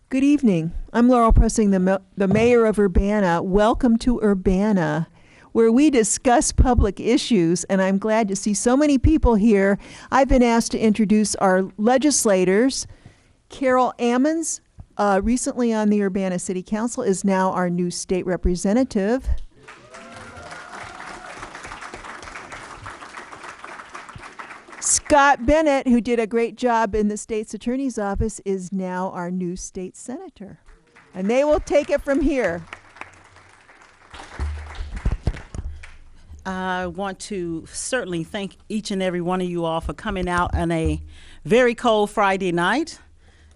Good evening. I'm Laurel Pressing, the mayor of Urbana. Welcome to Urbana, where we discuss public issues, and I'm glad to see so many people here. I've been asked to introduce our legislators. Carol Ammons, recently on the Urbana City Council, is now our new state representative. Scott Bennett, who did a great job in the state's attorney's office, is now our new state senator. And they will take it from here. I want to certainly thank each and every one of you all for coming out on a very cold Friday night.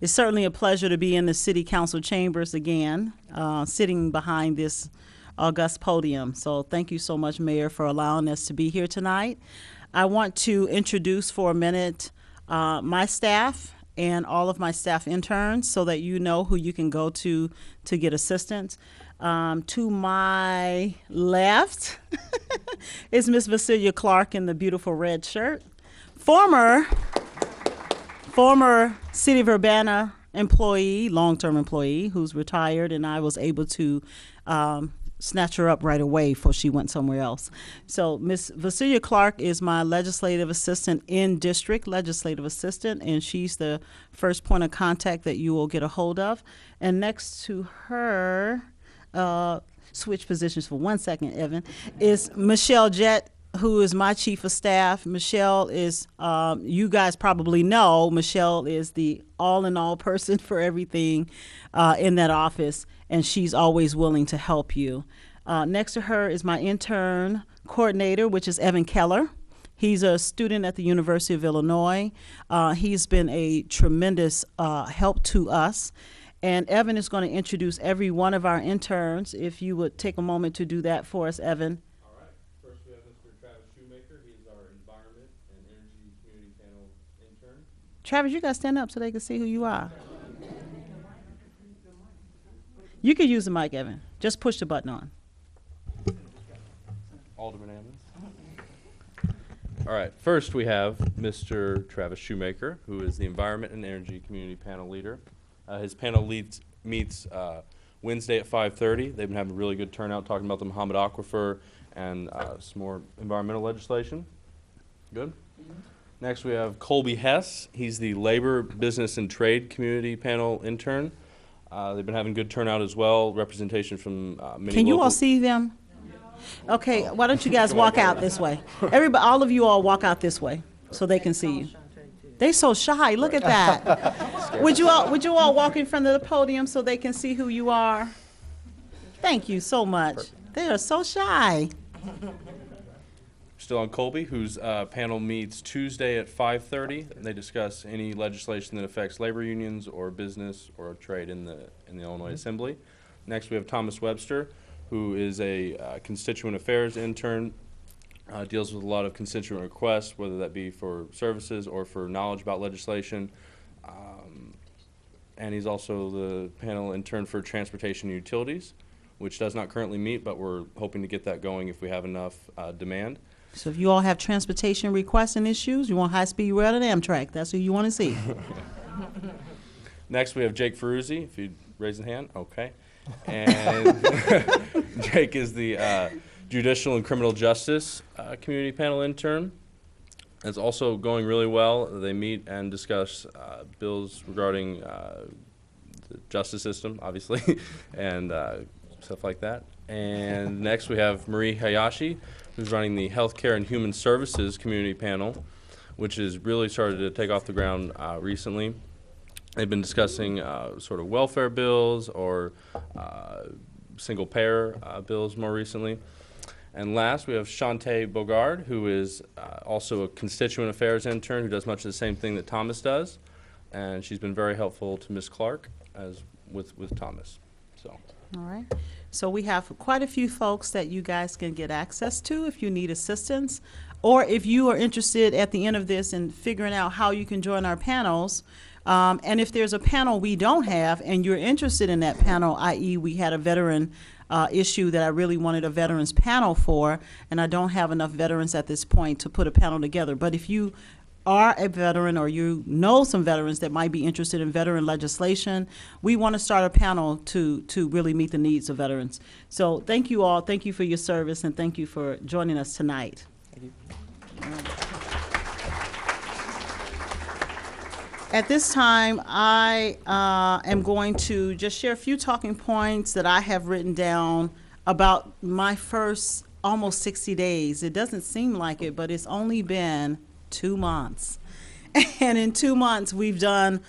It's certainly a pleasure to be in the City Council chambers again, sitting behind this august podium. So thank you so much, Mayor, for allowing us to be here tonight. I want to introduce for a minute my staff and all of my staff interns so that you know who you can go to get assistance. To my left is Miss Vasilia Clark in the beautiful red shirt. Former City of Urbana employee, long-term employee, who's retired, and I was able to snatch her up right away before she went somewhere else. So Miss Vasilia Clark is my legislative assistant in district, legislative assistant, and she's the first point of contact that you will get a hold of. And next to her, switch positions for 1 second, Evan, is Michelle Jett, who is my chief of staff. Michelle is, you guys probably know, Michelle is the all-in-all person for everything in that office, and she's always willing to help you. Next to her is my intern coordinator, which is Evan Keller. He's a student at the University of Illinois. He's been a tremendous help to us. And Evan is going to introduce every one of our interns. If you would take a moment to do that for us, Evan. All right. First, we have Mr. Travis Shoemaker. He's our Environment and Energy Community Panel intern. Travis, you got to stand up so they can see who you are. You can use the mic, Evan. Just push the button on. Alderman Ammons. All right. First, we have Mr. Travis Shoemaker, who is the Environment and Energy Community Panel leader. His panel meets Wednesday at 5:30. They've been having a really good turnout talking about the Muhammad Aquifer and some more environmental legislation. Good. Mm-hmm. Next, we have Colby Hess. He's the Labor, Business, and Trade Community Panel intern. They've been having good turnout as well, representation from many Can you local all see them? Okay, why don't you guys walk out this way? Everybody, all of you all walk out this way so they can see you. They so shy. Look at that. Would you all walk in front of the podium so they can see who you are? Thank you so much. They are so shy. Still on Colby, whose panel meets Tuesday at 5:30. They discuss any legislation that affects labor unions or business or trade in the Illinois Assembly. Next, we have Thomas Webster, who is a constituent affairs intern. Deals with a lot of constituent requests, whether that be for services or for knowledge about legislation. And he's also the panel intern for transportation and utilities, which does not currently meet, but we're hoping to get that going if we have enough demand. So if you all have transportation requests and issues, you want high-speed rail and Amtrak, that's who you want to see. Next, we have Jake Ferruzzi, if you'd raise your hand. Okay. And Jake is the Judicial and Criminal Justice Community Panel intern. It's also going really well. They meet and discuss bills regarding the justice system, obviously, and stuff like that. And next we have Marie Hayashi, who's running the Healthcare and Human Services Community Panel, which has really started to take off the ground recently. They've been discussing sort of welfare bills or single-payer bills more recently. And last, we have Shantae Bogard, who is also a constituent affairs intern who does much of the same thing that Thomas does. And she's been very helpful to Ms. Clark as with Thomas. So. All right. So we have quite a few folks that you guys can get access to if you need assistance. Or if you are interested at the end of this in figuring out how you can join our panels. And if there's a panel we don't have and you're interested in that panel, i.e. we had a veteran issue that I really wanted a veterans panel for, and I don't have enough veterans at this point to put a panel together. But if you are a veteran or you know some veterans that might be interested in veteran legislation, we want to start a panel to really meet the needs of veterans. So thank you all. Thank you for your service, and thank you for joining us tonight. Thank you. At this time, I am going to just share a few talking points that I have written down about my first almost 60 days. It doesn't seem like it, but it's only been 2 months. And in 2 months, we've done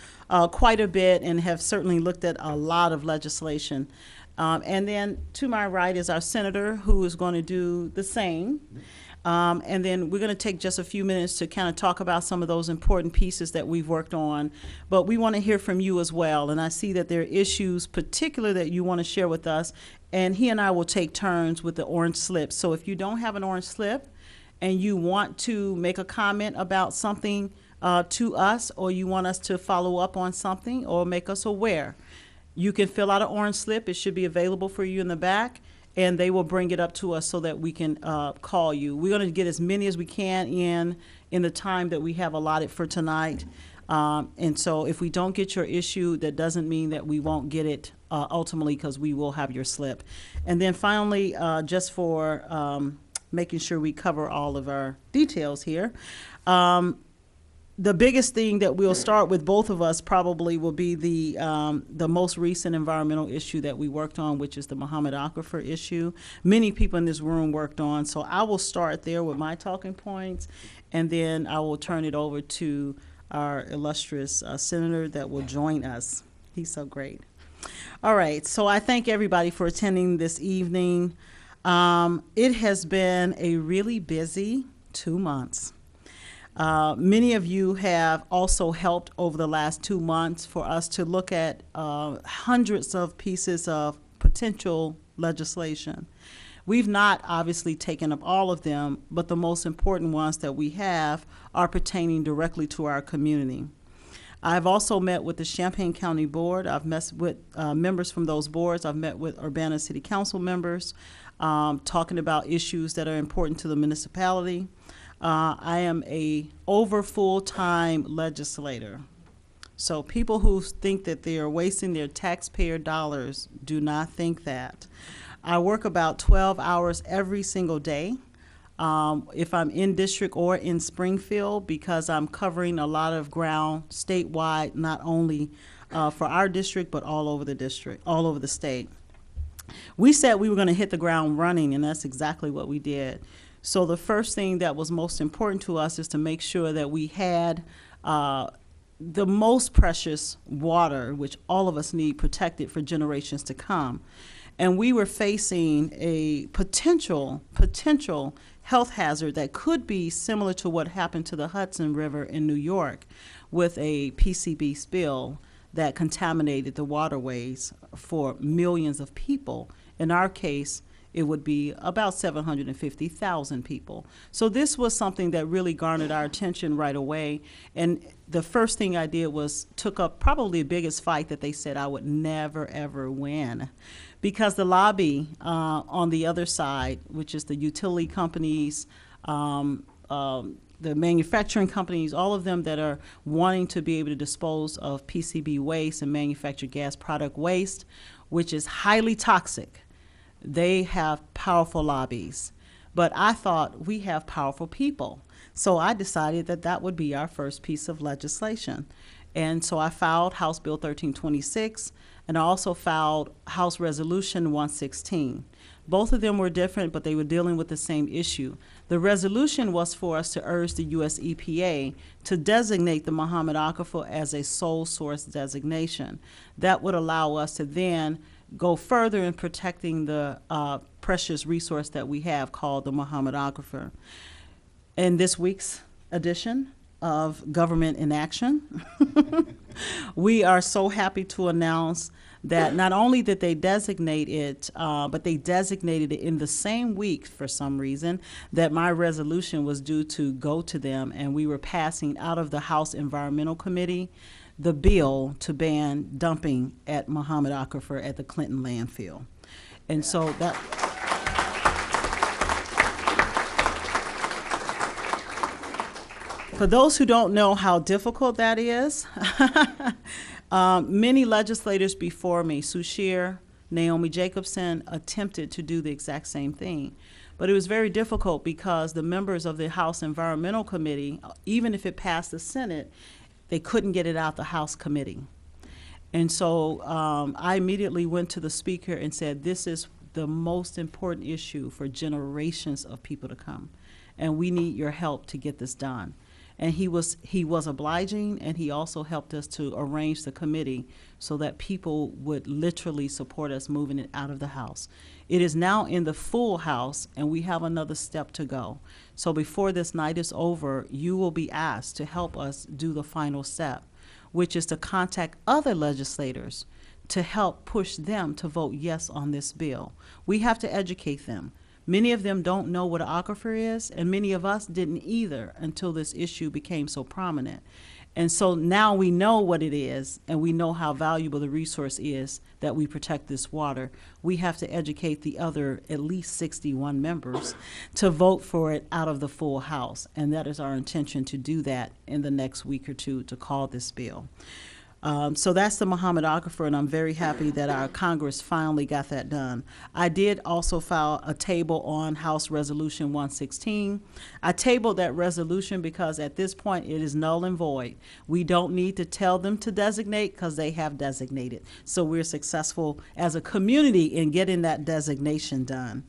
quite a bit and have certainly looked at a lot of legislation. And then to my right is our senator, who is going to do the same. And then we're going to take just a few minutes to kind of talk about some of those important pieces that we've worked on. But we want to hear from you as well. And I see that there are issues particular that you want to share with us. And he and I will take turns with the orange slip. So if you don't have an orange slip and you want to make a comment about something to us, or you want us to follow up on something or make us aware, you can fill out an orange slip. It should be available for you in the back, and they will bring it up to us so that we can call you. We're going to get as many as we can in the time that we have allotted for tonight. And so if we don't get your issue, that doesn't mean that we won't get it ultimately, because we will have your slip. And then finally, just for making sure we cover all of our details here, the biggest thing that we'll start with, both of us probably, will be the most recent environmental issue that we worked on, which is the Muhammad Aquifer issue. Many people in this room worked on, so I will start there with my talking points, and then I will turn it over to our illustrious senator that will join us. He's so great. All right, so I thank everybody for attending this evening. It has been a really busy 2 months. Many of you have also helped over the last 2 months for us to look at hundreds of pieces of potential legislation. We've not obviously taken up all of them, but the most important ones that we have are pertaining directly to our community. I've also met with the Champaign County Board. I've met with members from those boards. I've met with Urbana City Council members, talking about issues that are important to the municipality. I am a over full-time legislator. So people who think that they are wasting their taxpayer dollars do not think that. I work about 12 hours every single day. If I'm in district or in Springfield, because I'm covering a lot of ground statewide, not only for our district, but all over the district, all over the state. We said we were going to hit the ground running, and that's exactly what we did. So the first thing that was most important to us is to make sure that we had the most precious water, which all of us need, protected for generations to come. And we were facing a potential health hazard that could be similar to what happened to the Hudson River in New York with a PCB spill that contaminated the waterways for millions of people. In our case, it would be about 750,000 people. So this was something that really garnered our attention right away. And the first thing I did was took up probably the biggest fight that they said I would never, ever win. Because the lobby on the other side, which is the utility companies, the manufacturing companies, all of them that are wanting to be able to dispose of PCB waste and manufactured gas product waste, which is highly toxic. They have powerful lobbies. But I thought we have powerful people. So I decided that that would be our first piece of legislation. And so I filed House Bill 1326, and I also filed House Resolution 116. Both of them were different, but they were dealing with the same issue. The resolution was for us to urge the U.S. EPA to designate the Muhammad Aquifer as a sole source designation. That would allow us to then go further in protecting the precious resource that we have called the Muhammad Aquifer. In this week's edition of Government in Action, we are so happy to announce that not only did they designate it, but they designated it in the same week, for some reason, that my resolution was due to go to them, and we were passing out of the House Environmental Committee the bill to ban dumping at Muhammad Aquifer at the Clinton landfill. And so that... For those who don't know how difficult that is, many legislators before me, Sushir, Naomi Jacobson, attempted to do the exact same thing. But it was very difficult because the members of the House Environmental Committee, even if it passed the Senate, they couldn't get it out the House committee. And so I immediately went to the Speaker and said, this is the most important issue for generations of people to come, and we need your help to get this done. And he was obliging, and he also helped us to arrange the committee so that people would literally support us moving it out of the House. It is now in the full House, and we have another step to go. So before this night is over, you will be asked to help us do the final step, which is to contact other legislators to help push them to vote yes on this bill. We have to educate them. Many of them don't know what an aquifer is, and many of us didn't either until this issue became so prominent. And so now we know what it is, and we know how valuable the resource is that we protect this water. We have to educate the other at least 61 members to vote for it out of the full House, and that is our intention, to do that in the next week or two, to call this bill. So that's the Muhammad Aquifer, and I'm very happy that our Congress finally got that done. I did also file a table on House Resolution 116. I tabled that resolution because at this point it is null and void. We don't need to tell them to designate because they have designated. So we're successful as a community in getting that designation done.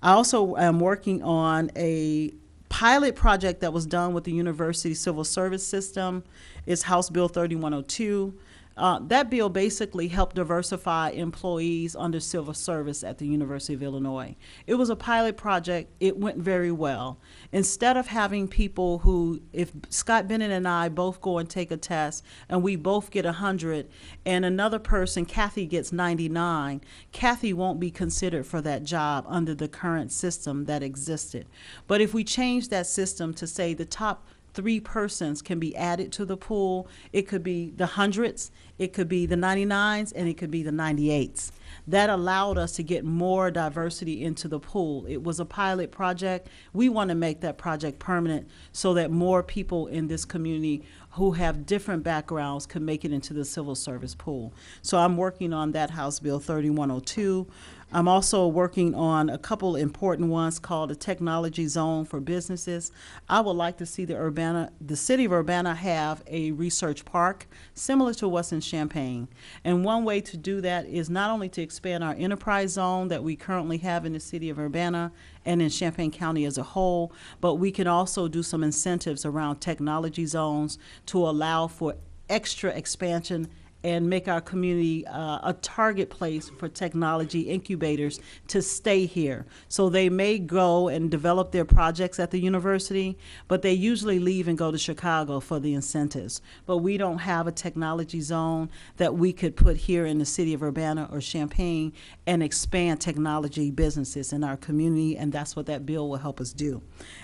I also am working on a pilot project that was done with the University Civil Service System. Is House Bill 3102. That bill basically helped diversify employees under civil service at the University of Illinois. It was a pilot project. It went very well. Instead of having people who, if Scott Bennett and I both go and take a test and we both get 100 and another person, Kathy, gets 99, Kathy won't be considered for that job under the current system that existed. But if we change that system to say the top 3 persons can be added to the pool, it could be the hundreds, it could be the 99s, and it could be the 98s. That allowed us to get more diversity into the pool. It was a pilot project. We want to make that project permanent so that more people in this community who have different backgrounds can make it into the civil service pool. So I'm working on that House Bill 3102. I'm also working on a couple important ones called a technology zone for businesses. I would like to see the city of Urbana have a research park similar to what's in Champaign. And one way to do that is not only to expand our enterprise zone that we currently have in the city of Urbana and in Champaign County as a whole, but we can also do some incentives around technology zones to allow for extra expansion and make our community a target place for technology incubators to stay here. So they may go and develop their projects at the university, but they usually leave and go to Chicago for the incentives. But we don't have a technology zone that we could put here in the city of Urbana or Champaign and expand technology businesses in our community, and that's what that bill will help us do.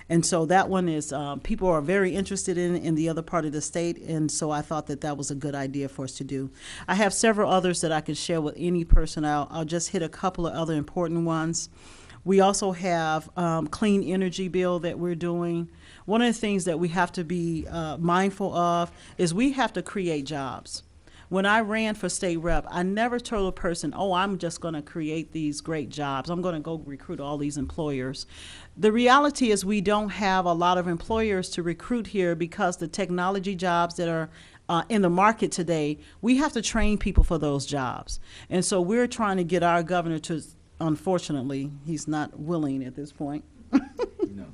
And so that one is, people are very interested in the other part of the state, and so I thought that that was a good idea for us to do. I have several others that I can share with any person. I'll just hit a couple of other important ones. We also have clean energy bill that we're doing. One of the things that we have to be mindful of is we have to create jobs. When I ran for state rep, I never told a person, oh, I'm just going to create these great jobs. I'm going to go recruit all these employers. The reality is we don't have a lot of employers to recruit here because the technology jobs that are in the market today, we have to train people for those jobs. And so we're trying to get our governor to, unfortunately, he's not willing at this point. No.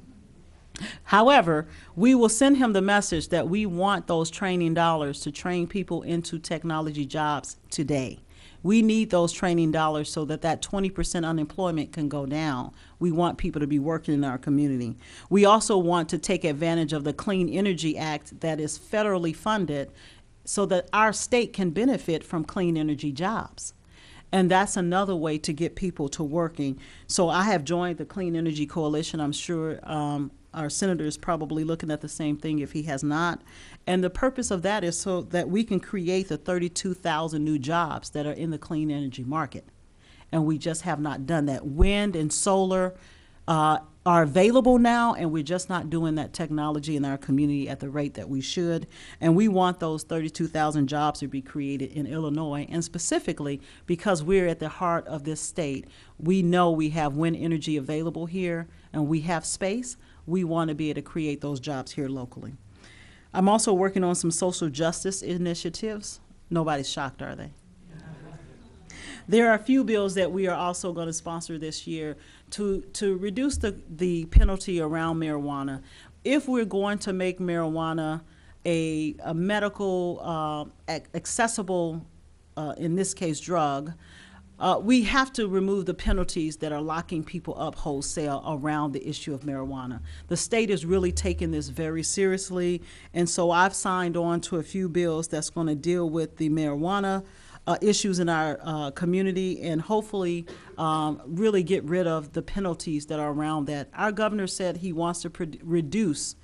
However, we will send him the message that we want those training dollars to train people into technology jobs today. We need those training dollars so that that 20% unemployment can go down. We want people to be working in our community. We also want to take advantage of the Clean Energy Act that is federally funded so that our state can benefit from clean energy jobs. And that's another way to get people to working. So I have joined the Clean Energy Coalition. I'm sure our senator is probably looking at the same thing if he has not. And the purpose of that is so that we can create the 32,000 new jobs that are in the clean energy market. And we just have not done that. Wind and solar, are available now, and we're just not doing that technology in our community at the rate that we should. And we want those 32,000 jobs to be created in Illinois, and specifically because we're at the heart of this state. We know we have wind energy available here, and we have space. We want to be able to create those jobs here locally. I'm also working on some social justice initiatives. Nobody's shocked, are they? There are a few bills that we are also going to sponsor this year to reduce the penalty around marijuana. If we're going to make marijuana a medical, accessible, in this case, drug, we have to remove the penalties that are locking people up wholesale around the issue of marijuana. The state is really taking this very seriously, and so I've signed on to a few bills that's going to deal with the marijuana issues in our community, and hopefully really get rid of the penalties that are around that. Our governor said he wants to reduce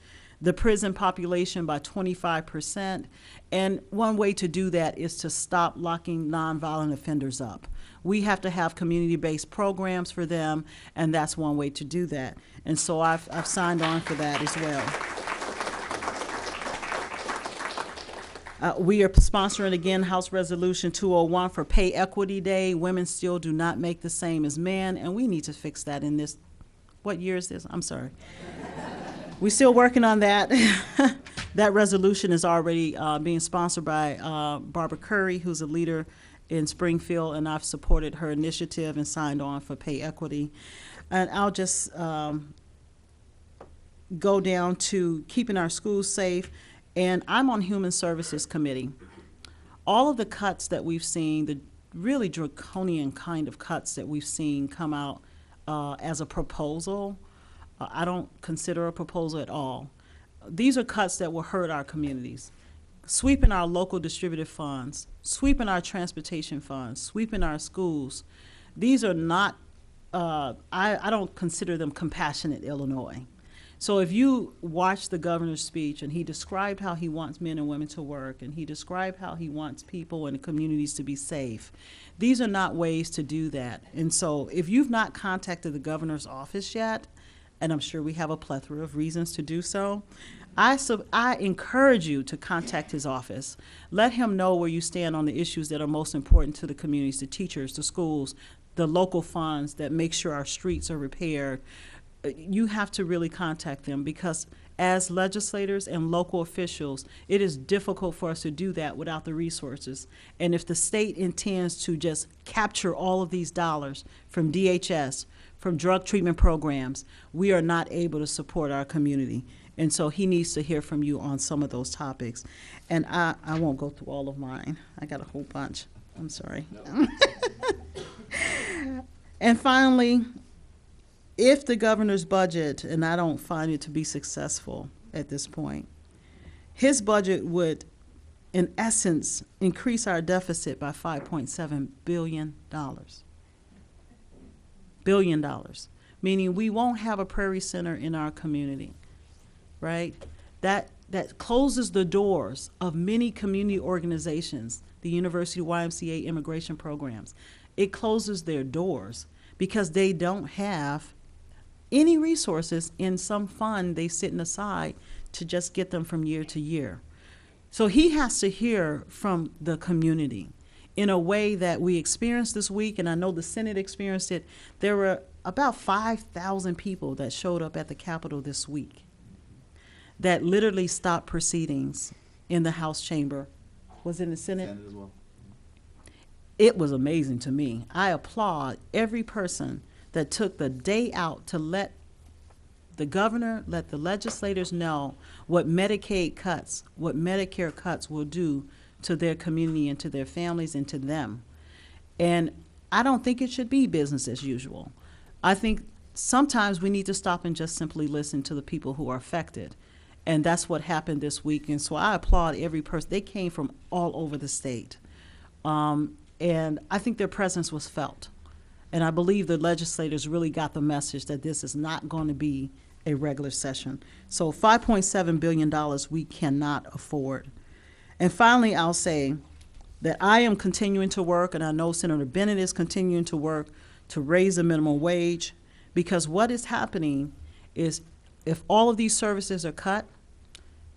the prison population by 25%, and one way to do that is to stop locking nonviolent offenders up. We have to have community-based programs for them, and that's one way to do that. And so I've signed on for that as well. We are sponsoring again House Resolution 201 for Pay Equity Day. Women still do not make the same as men, and we need to fix that in this. What year is this? I'm sorry. We're still working on that. That resolution is already being sponsored by Barbara Curry, who's a leader in Springfield, and I've supported her initiative and signed on for pay equity. And I'll just go down to keeping our schools safe. And I'm on Human Services Committee. All of the cuts that we've seen, the really draconian kind of cuts that we've seen come out as a proposal, I don't consider a proposal at all. These are cuts that will hurt our communities. Sweeping our local distributed funds, sweeping our transportation funds, sweeping our schools. These are not, I don't consider them compassionate Illinois. So if you watch the governor's speech, and he described how he wants men and women to work, and he described how he wants people and the communities to be safe, these are not ways to do that. And so if you've not contacted the governor's office yet, and I'm sure we have a plethora of reasons to do so, I encourage you to contact his office. Let him know where you stand on the issues that are most important to the communities, the teachers, the schools, the local funds that make sure our streets are repaired. You have to really contact them, because as legislators and local officials, it is difficult for us to do that without the resources. And if the state intends to just capture all of these dollars from DHS, from drug treatment programs, we are not able to support our community. And so he needs to hear from you on some of those topics. And I won't go through all of mine. I got a whole bunch. I'm sorry. No. And finally, if the governor's budget, and I don't find it to be successful at this point, his budget would, in essence, increase our deficit by $5.7 billion. $billion, meaning we won't have a Prairie Center in our community, right? That closes the doors of many community organizations, the University YMCA immigration programs. It closes their doors because they don't have any resources in some fund they sitting aside to just get them from year to year. So he has to hear from the community in a way that we experienced this week, and I know the Senate experienced it. There were about 5,000 people that showed up at the Capitol this week that literally stopped proceedings in the House chamber. Was it in the Senate? Senate as well. It was amazing to me. I applaud every person that took the day out to let the governor, let the legislators know what Medicaid cuts, what Medicare cuts will do to their community and to their families and to them. And I don't think it should be business as usual. I think sometimes we need to stop and just simply listen to the people who are affected. And that's what happened this week. And so I applaud every person. They came from all over the state. And I think their presence was felt. And I believe the legislators really got the message that this is not going to be a regular session. So $5.7 billion we cannot afford. And finally, I'll say that I am continuing to work, and I know Senator Bennett is continuing to work to raise the minimum wage, because what is happening is if all of these services are cut,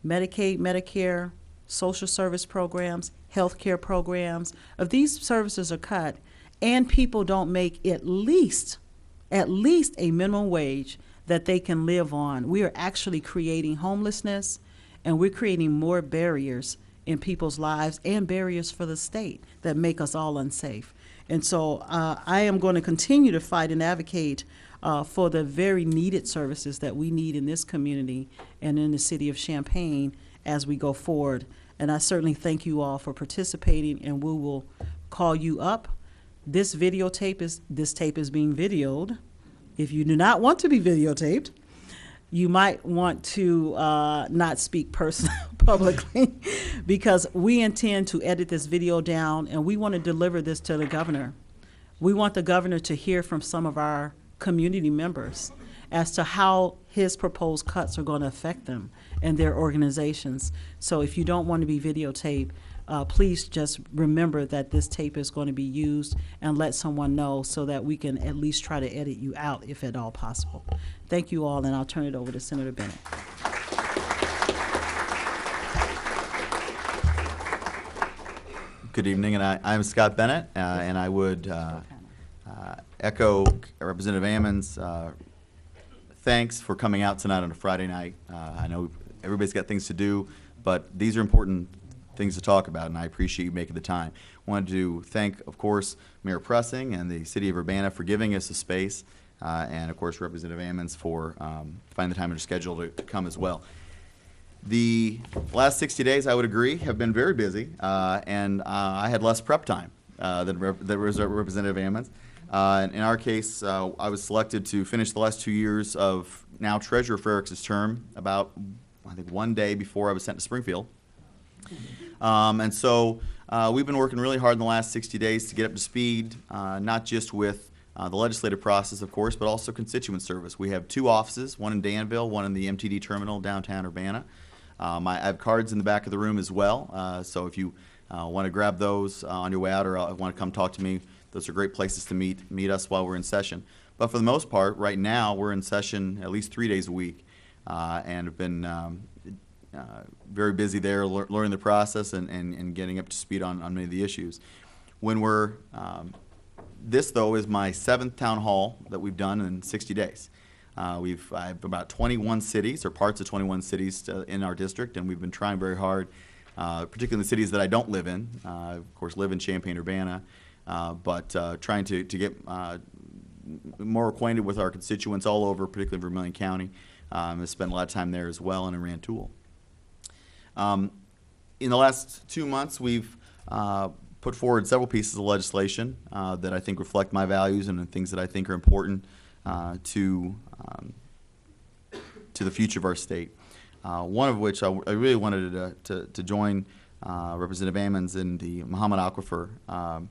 Medicaid, Medicare, social service programs, health care programs, if these services are cut and people don't make at least a minimum wage that they can live on, we are actually creating homelessness, and we're creating more barriers in people's lives and barriers for the state that make us all unsafe. And so I am going to continue to fight and advocate for the very needed services that we need in this community and in the city of Champaign as we go forward. And I certainly thank you all for participating, and we will call you up. This tape is being videoed. If you do not want to be videotaped, you might want to not speak publicly because we intend to edit this video down, and we want to deliver this to the governor. We want the governor to hear from some of our community members as to how his proposed cuts are going to affect them and their organizations. So if you don't want to be videotaped, please just remember that this tape is going to be used, and let someone know so that we can at least try to edit you out if at all possible. Thank you all, and I'll turn it over to Senator Bennett. Good evening, and I'm Scott Bennett, and I would echo Representative Ammons' thanks for coming out tonight on a Friday night. I know everybody's got things to do, but these are important things to talk about, and I appreciate you making the time. I wanted to thank, of course, Mayor Pressing and the City of Urbana for giving us a space, and, of course, Representative Ammons for finding the time in her schedule to come as well. The last 60 days, I would agree, have been very busy, and I had less prep time than Representative Ammons. In our case, I was selected to finish the last 2 years of now Treasurer Frerichs' term about, I think, 1 day before I was sent to Springfield. And so we've been working really hard in the last 60 days to get up to speed, not just with the legislative process, of course, but also constituent service. We have 2 offices, one in Danville, one in the MTD terminal downtown Urbana. I have cards in the back of the room as well, so if you want to grab those on your way out or want to come talk to me, those are great places to meet us while we're in session. But for the most part, right now, we're in session at least 3 days a week, and have been very busy there learning the process and getting up to speed on many of the issues. When we're, this though is my 7th town hall that we've done in 60 days. I have about 21 cities or parts of 21 cities in our district, and we've been trying very hard, particularly in the cities that I don't live in. Of course, live in Champaign-Urbana, but trying to get more acquainted with our constituents all over, particularly Vermilion County. I spent a lot of time there as well, and in Rantoul. In the last 2 months, we've put forward several pieces of legislation that I think reflect my values and things that I think are important to the future of our state. One of which I really wanted to join Representative Ammons in the Muhammad Aquifer.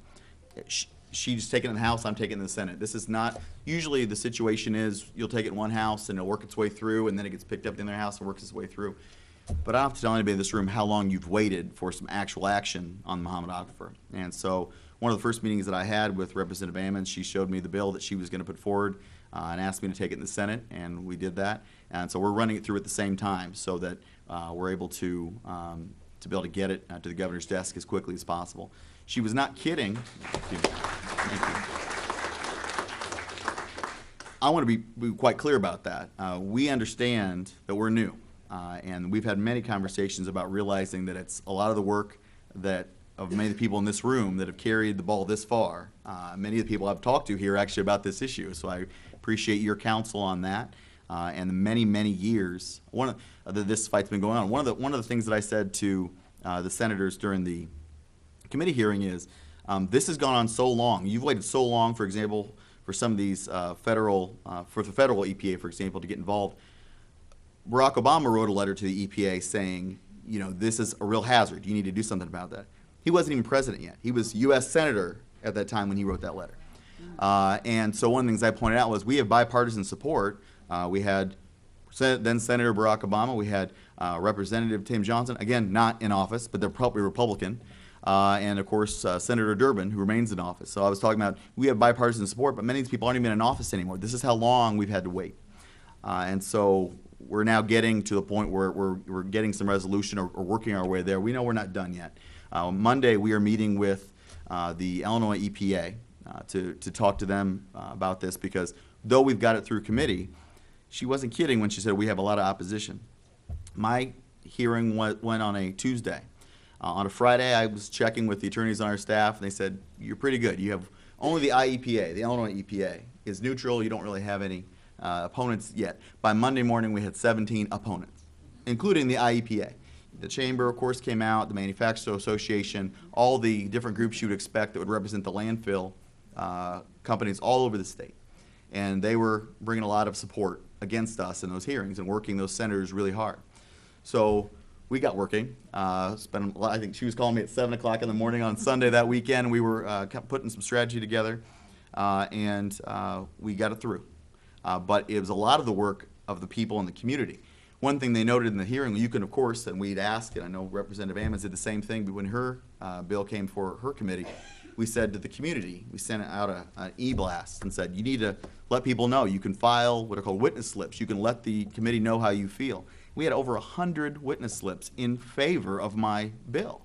She's taking it in the House, I'm taking it in the Senate. This is not, usually the situation is you'll take it in one House and it'll work its way through, and then it gets picked up in the other House and works its way through. But I don't have to tell anybody in this room how long you've waited for some actual action on Muhammad Aquifer. And so one of the first meetings that I had with Representative Ammons, she showed me the bill that she was going to put forward and asked me to take it in the Senate, and we did that. And so we're running it through at the same time so that we're able to be able to get it to the governor's desk as quickly as possible. She was not kidding. Thank you. I want to be quite clear about that. We understand that we're new, and we've had many conversations about realizing that it's a lot of the work that of many of the people in this room that have carried the ball this far. Many of the people I've talked to here actually about this issue, so I appreciate your counsel on that and the many, many years this fight's been going on. One of the things that I said to the senators during the committee hearing is this has gone on so long. You've waited so long, for example, for some of these for the federal EPA, for example, to get involved. Barack Obama wrote a letter to the EPA saying, you know, this is a real hazard. You need to do something about that. He wasn't even president yet. He was U.S. Senator at that time when he wrote that letter. And so one of the things I pointed out was we have bipartisan support. We had then Senator Barack Obama. We had Representative Tim Johnson, again, not in office, but they're probably Republican. And, of course, Senator Durbin, who remains in office. So I was talking about we have bipartisan support, but many of these people aren't even in office anymore. This is how long we've had to wait. And so we're now getting to the point where we're getting some resolution or working our way there. We know we're not done yet. Monday, we are meeting with the Illinois EPA to talk to them about this, because though we've got it through committee, she wasn't kidding when she said we have a lot of opposition. My hearing went on a Tuesday. On a Friday, I was checking with the attorneys on our staff, and they said, you're pretty good. You have only the IEPA, the Illinois EPA, is neutral. You don't really have any opponents yet. By Monday morning, we had 17 opponents, including the IEPA. The chamber, of course, came out, the Manufacturers Association, all the different groups you would expect that would represent the landfill companies all over the state. And they were bringing a lot of support against us in those hearings and working those senators really hard. So we got working. I think she was calling me at 7 o'clock in the morning on Sunday that weekend. We were putting some strategy together, and we got it through. But it was a lot of the work of the people in the community. One thing they noted in the hearing, you can, of course, and we'd ask, and I know Representative Ammons did the same thing, but when her bill came for her committee, we said to the community, we sent out an e-blast and said, you need to let people know. You can file what are called witness slips. You can let the committee know how you feel. We had over 100 witness slips in favor of my bill.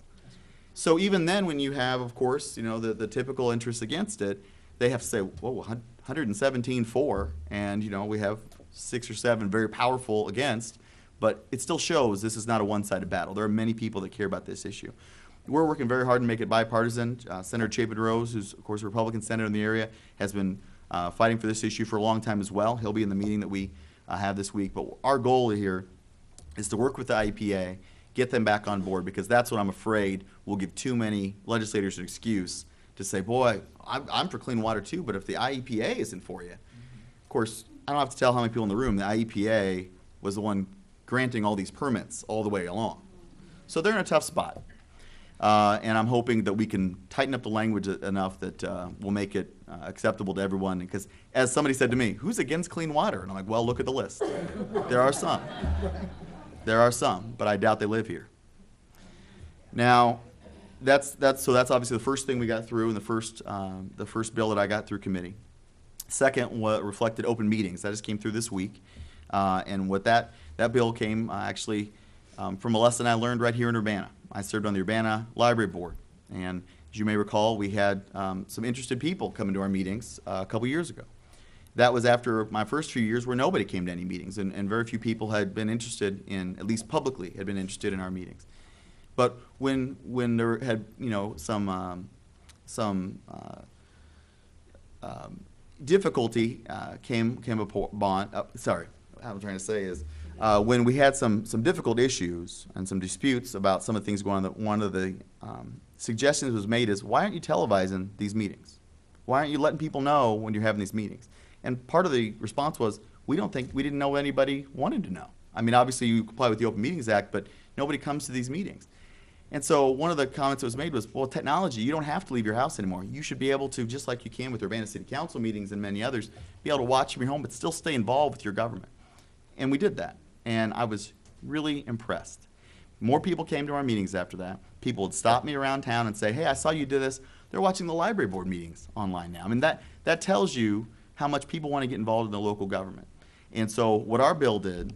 So even then, when you have, of course, you know, the typical interest against it, they have to say, whoa, 117 for, and you know, we have 6 or 7 very powerful against, but it still shows this is not a one-sided battle. There are many people that care about this issue. We're working very hard to make it bipartisan. Senator Chapin Rose, who's of course a Republican senator in the area, has been fighting for this issue for a long time as well. He'll be in the meeting that we have this week. But our goal here is to work with the IEPA, get them back on board, because that's what I'm afraid will give too many legislators an excuse to say, boy, I'm for clean water too, but if the IEPA isn't for you. Of course, I don't have to tell how many people in the room, the IEPA was the one granting all these permits all the way along. So they're in a tough spot. And I'm hoping that we can tighten up the language enough that we'll make it acceptable to everyone. Because as somebody said to me, who's against clean water? And I'm like, well, look at the list. There are some. There are some, but I doubt they live here. Now, that's obviously the first thing we got through, and the first bill that I got through committee. Second, what reflected open meetings. That just came through this week. And what that bill came actually from a lesson I learned right here in Urbana. I served on the Urbana Library Board, and as you may recall, we had some interested people come into our meetings a couple years ago. That was after my first few years where nobody came to any meetings, and very few people had been interested in, at least publicly, had been interested in our meetings. But when there had, you know, some difficulty came upon, sorry, what I'm trying to say is, when we had some difficult issues and some disputes about some of the things going on, one of the suggestions was made is, why aren't you televising these meetings? Why aren't you letting people know when you're having these meetings? And part of the response was, we didn't know anybody wanted to know. I mean, obviously you comply with the Open Meetings Act, but nobody comes to these meetings. And so one of the comments that was made was, well, technology, you don't have to leave your house anymore. You should be able to, just like you can with Urbana City Council meetings and many others, be able to watch from your home but still stay involved with your government. And we did that. And I was really impressed. More people came to our meetings after that. People would stop me around town and say, hey, I saw you did this. They're watching the library board meetings online now. I mean, that tells you how much people want to get involved in the local government. And so what our bill did,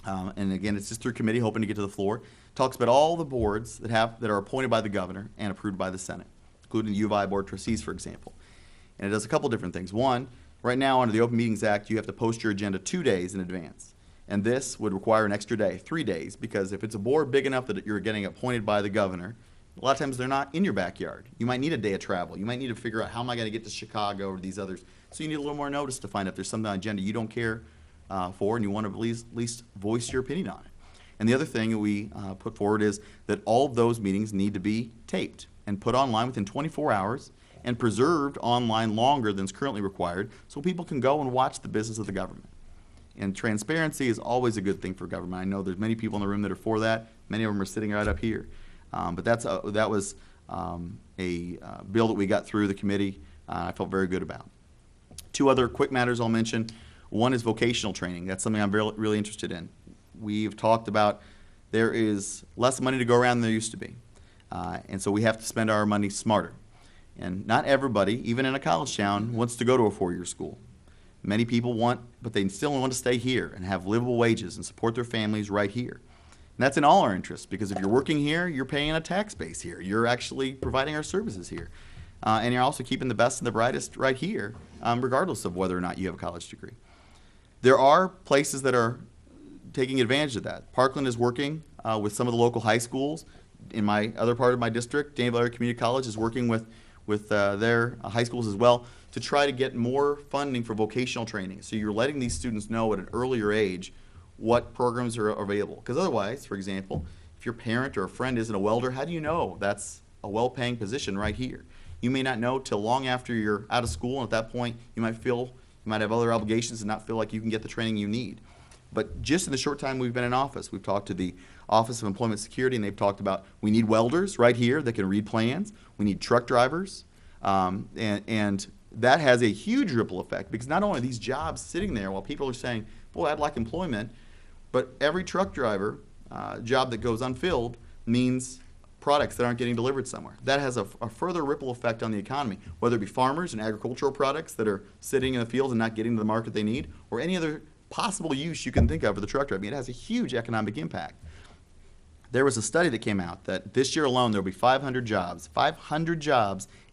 and again, it's just through committee, hoping to get to the floor, talks about all the boards that are appointed by the governor and approved by the Senate, including the U of I Board of Trustees, for example. And it does a couple different things. One, right now under the Open Meetings Act, you have to post your agenda 2 days in advance. And this would require an extra day, 3 days, because if it's a board big enough that you're getting appointed by the governor, a lot of times they're not in your backyard. You might need a day of travel. You might need to figure out, how am I going to get to Chicago or these others. So you need a little more notice to find out if there's something on the agenda you don't care for and you want to at least voice your opinion on it. And the other thing that we put forward is that all of those meetings need to be taped and put online within 24 hours and preserved online longer than is currently required so people can go and watch the business of the government. And transparency is always a good thing for government. I know there's many people in the room that are for that. Many of them are sitting right up here. But that was a bill that we got through the committee. I felt very good about. 2 other quick matters I'll mention. One is vocational training. That's something I'm really interested in. We've talked about there is less money to go around than there used to be. And so we have to spend our money smarter. And not everybody, even in a college town, wants to go to a 4-year school. Many people want, but they still want to stay here and have livable wages and support their families right here. And that's in all our interests, because if you're working here, you're paying a tax base here. You're actually providing our services here. And you're also keeping the best and the brightest right here, regardless of whether or not you have a college degree. There are places that are taking advantage of that. Parkland is working with some of the local high schools. In my other part of my district, Danville Area Community College is working with their high schools as well to try to get more funding for vocational training. So you're letting these students know at an earlier age what programs are available. Because otherwise, for example, if your parent or a friend isn't a welder, how do you know that's a well-paying position right here? You may not know till long after you're out of school, and at that point you might have other obligations and not feel like you can get the training you need. But just in the short time we've been in office, we've talked to the Office of Employment Security, and they've talked about we need welders right here that can read plans. We need truck drivers, and that has a huge ripple effect, because not only are these jobs sitting there while people are saying, boy, I'd like employment, but every truck driver job that goes unfilled means products that aren't getting delivered somewhere. That has a further ripple effect on the economy, whether it be farmers and agricultural products that are sitting in the fields and not getting to the market they need, or any other possible use you can think of for the truck driver. I mean, it has a huge economic impact. There was a study that came out that this year alone there will be 500 jobs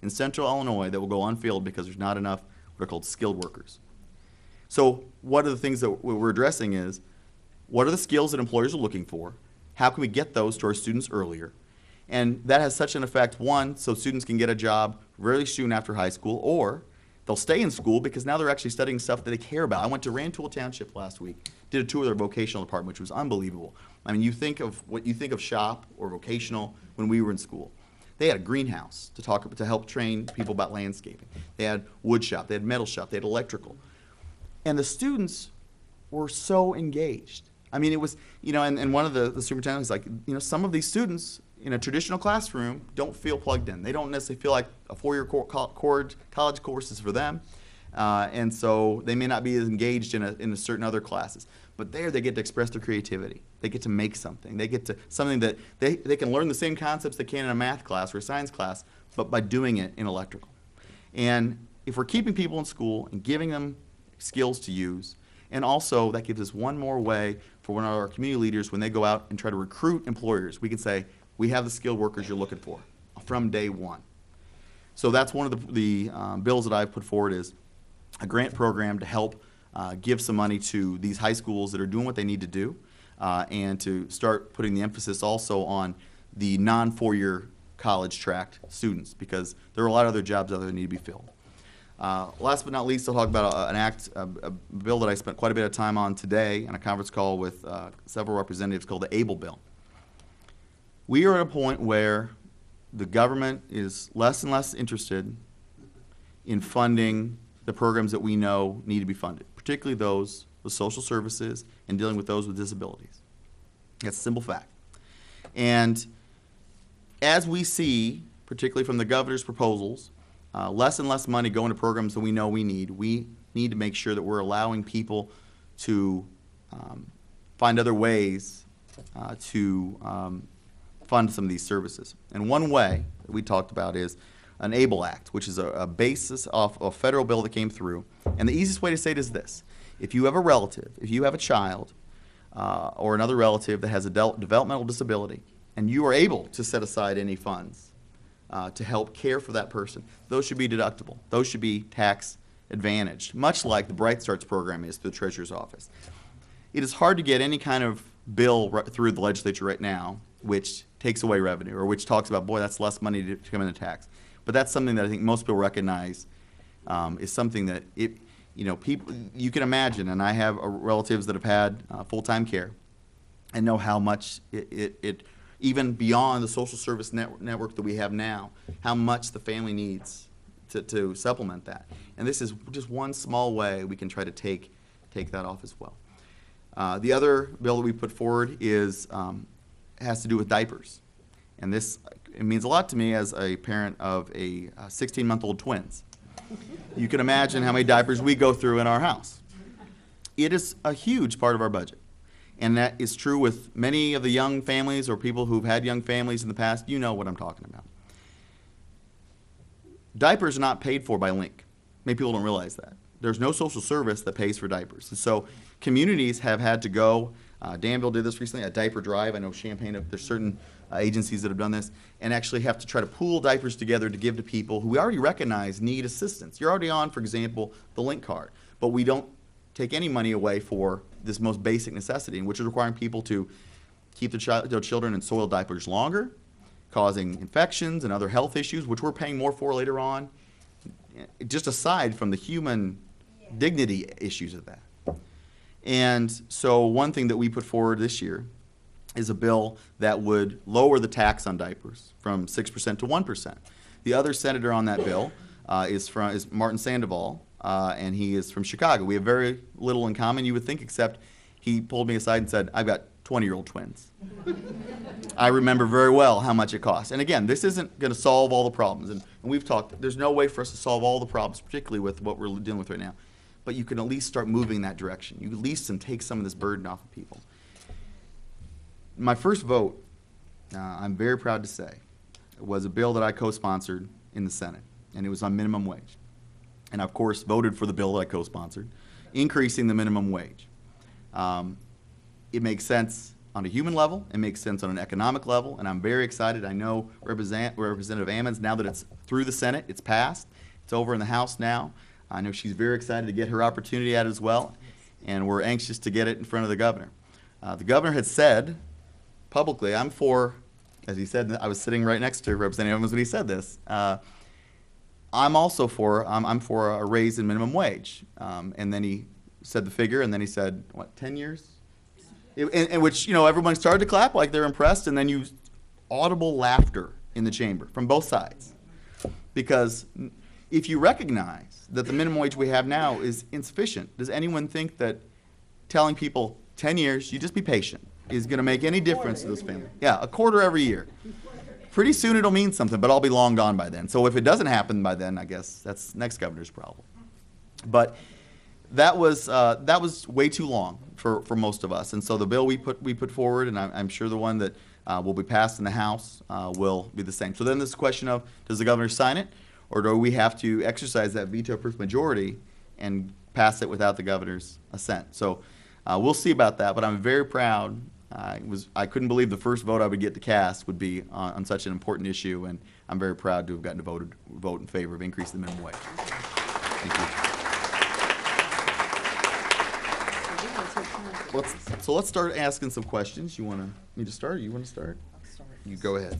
in central Illinois that will go unfilled because there's not enough what are called skilled workers. So one of the things that we're addressing is, what are the skills that employers are looking for? How can we get those to our students earlier? And that has such an effect, one, so students can get a job really soon after high school, or they'll stay in school because now they're actually studying stuff that they care about. I went to Rantoul Township last week, did a tour of their vocational department, which was unbelievable. I mean, you think of what you think of shop or vocational when we were in school. They had a greenhouse to help train people about landscaping. They had wood shop, they had metal shop, they had electrical. And the students were so engaged. I mean, it was, and one of the superintendents was like, some of these students in a traditional classroom don't feel plugged in. They don't necessarily feel like a four-year college course is for them. And so they may not be as engaged in certain other classes. But there they get to express their creativity. They get to make something. They get to something that they can learn the same concepts they can in a math class or a science class, but by doing it in electrical. And if we're keeping people in school and giving them skills to use, and also that gives us one more way for one of our community leaders when they go out and try to recruit employers, we can say, we have the skilled workers you're looking for from day one. So that's one of the bills that I've put forward, is a grant program to help give some money to these high schools that are doing what they need to do, and to start putting the emphasis also on the non-four-year college track students, because there are a lot of other jobs out there that need to be filled. Last but not least, I'll talk about a bill that I spent quite a bit of time on today in a conference call with several representatives, called the ABLE bill. We are at a point where the government is less and less interested in funding the programs that we know need to be funded, particularly those with social services and dealing with those with disabilities. That's a simple fact. And as we see, particularly from the governor's proposals, less and less money going to programs that we know we need to make sure that we're allowing people to find other ways to fund some of these services. And one way that we talked about is an ABLE Act, which is a basis of a federal bill that came through. And the easiest way to say it is this: if you have a relative, if you have a child or another relative that has a developmental disability, and you are able to set aside any funds to help care for that person, those should be deductible. Those should be tax advantaged, much like the Bright Starts program is through the Treasurer's Office. It is hard to get any kind of bill through the legislature right now which takes away revenue, or which talks about, boy, that's less money to come into tax. But that's something that I think most people recognize is something that people, you can imagine, and I have relatives that have had full-time care and know how much it even beyond the social service network that we have now, how much the family needs to supplement that. And this is just one small way we can try to take that off as well. The other bill that we put forward has to do with diapers. And it means a lot to me as a parent of a 16-month-old twins. You can imagine how many diapers we go through in our house. It is a huge part of our budget. And that is true with many of the young families or people who've had young families in the past. You know what I'm talking about. Diapers are not paid for by Link. Many people don't realize that. there's no social service that pays for diapers. And so communities have had to go, Danville did this recently, a diaper drive. I know Champaign, there's certain agencies that have done this, and actually have to try to pool diapers together to give to people who we already recognize need assistance. You're already on, for example, the Link card, but we don't take any money away for this most basic necessity, which is requiring people to keep their children in soiled diapers longer, causing infections and other health issues, which we're paying more for later on, just aside from the human dignity issues of that. And so one thing that we put forward this year is a bill that would lower the tax on diapers from 6% to 1%. The other senator on that bill is Martin Sandoval, and he is from Chicago. We have very little in common, you would think, except he pulled me aside and said, I've got 20-year-old twins. I remember very well how much it costs. And again, this isn't going to solve all the problems. And we've talked, there's no way for us to solve all the problems, particularly with what we're dealing with right now. But you can at least start moving in that direction. You at least can take some of this burden off of people. My first vote, I'm very proud to say, was a bill that I co-sponsored in the Senate, and it was on minimum wage. And of course, voted for the bill that I co-sponsored, increasing the minimum wage. It makes sense on a human level, it makes sense on an economic level, and I'm very excited. I know Representative Ammons, now that it's through the Senate, it's passed, it's over in the House now. I know she's very excited to get her opportunity at it as well, and we're anxious to get it in front of the governor. The governor had said publicly, I'm for, as he said, I was sitting right next to Representative Ammons when he said this, I'm also for, I'm for a raise in minimum wage. And then he said the figure, and then he said, what, 10 years? In which, you know, everyone started to clap like they're impressed, and then you audible laughter in the chamber from both sides. Because if you recognize that the minimum wage we have now is insufficient, does anyone think that telling people 10 years, you just be patient, is going to make any difference to this family? Yeah, a quarter every year. Pretty soon it'll mean something, but I'll be long gone by then. So if it doesn't happen by then, I guess that's next governor's problem. But that was way too long for most of us. And so the bill we put forward, and I'm sure the one that will be passed in the House will be the same. So then this question of, does the governor sign it, or do we have to exercise that veto-proof majority and pass it without the governor's assent? So we'll see about that, but I'm very proud. I couldn't believe the first vote I would get to cast would be on such an important issue, and I'm very proud to have gotten to vote in favor of increasing the minimum wage. Thank you. Let's start asking some questions. You want me to start? Or you want to start? I'll start. You go ahead.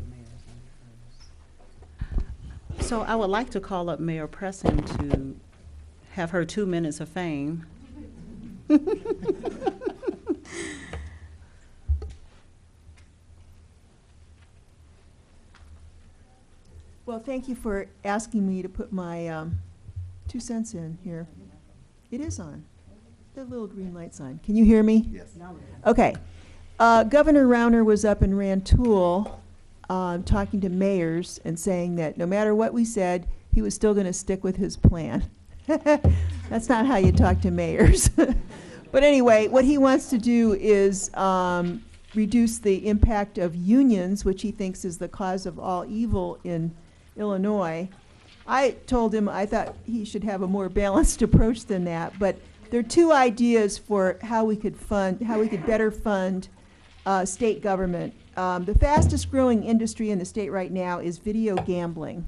So I would like to call up Mayor Preston to have her 2 minutes of fame. Well, thank you for asking me to put my 2 cents in here. It is on. The little green light's on. Can you hear me? Yes. Okay. Governor Rauner was up in Rantoul talking to mayors and saying that no matter what we said, he was still going to stick with his plan. That's not how you talk to mayors. But anyway, what he wants to do is reduce the impact of unions, which he thinks is the cause of all evil in Illinois. I told him I thought he should have a more balanced approach than that, but there are 2 ideas for how we could better fund state government. The fastest growing industry in the state right now is video gambling,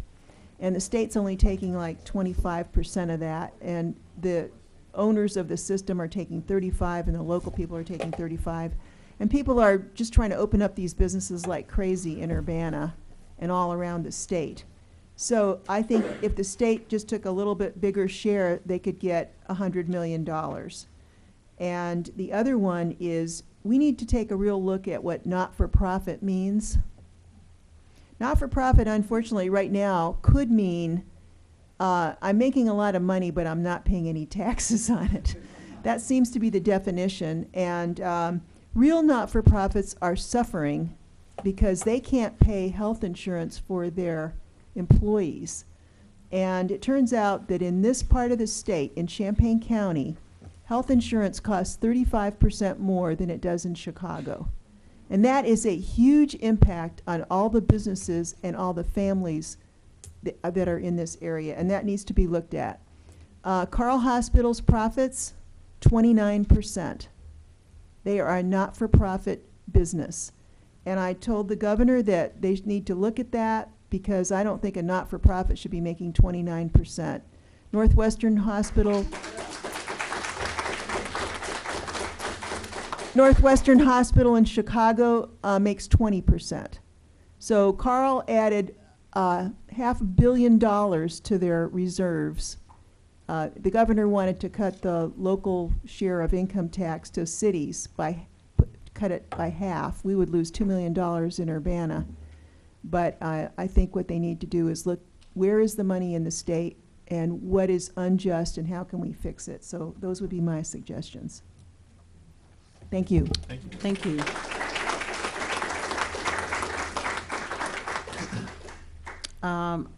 and the state's only taking like 25% of that, and the owners of the system are taking 35%, and the local people are taking 35%. And people are just trying to open up these businesses like crazy in Urbana and all around the state. So I think if the state just took a little bit bigger share, they could get $100 million. And the other one is we need to take a real look at what not-for-profit means. Not-for-profit, unfortunately, right now could mean I'm making a lot of money, but I'm not paying any taxes on it. That seems to be the definition. And real not-for-profits are suffering because they can't pay health insurance for their employees. And it turns out that in this part of the state, in Champaign County, health insurance costs 35% more than it does in Chicago. And that is a huge impact on all the businesses and all the families that are in this area, and that needs to be looked at. Carl Hospital's profits, 29%. They are a not-for-profit business. And I told the governor that they need to look at that because I don't think a not-for-profit should be making 29%. Northwestern Hospital in Chicago makes 20%. So Carl added $500 million to their reserves. The governor wanted to cut the local share of income tax to cities cut it by half. We would lose $2 million in Urbana. But I think what they need to do is look, where is the money in the state and what is unjust and how can we fix it? So those would be my suggestions. Thank you. Thank you. Thank you.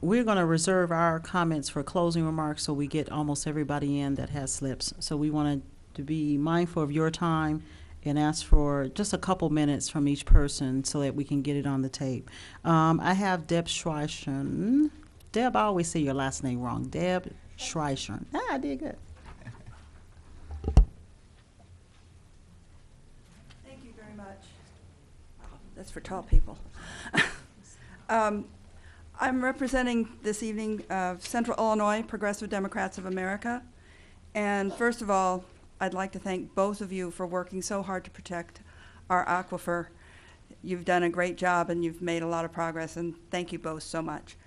We're going to reserve our comments for closing remarks so we get almost everybody in that has slips. So we wanted to be mindful of your time and ask for just a couple minutes from each person so that we can get it on the tape. I have Deb Schreichen. Deb, I always say your last name wrong. Deb Schreichen. I did good. Thank you very much. Oh, that's for tall people. I'm representing this evening Central Illinois Progressive Democrats of America. And first of all, I'd like to thank both of you for working so hard to protect our aquifer. You've done a great job and you've made a lot of progress, and thank you both so much.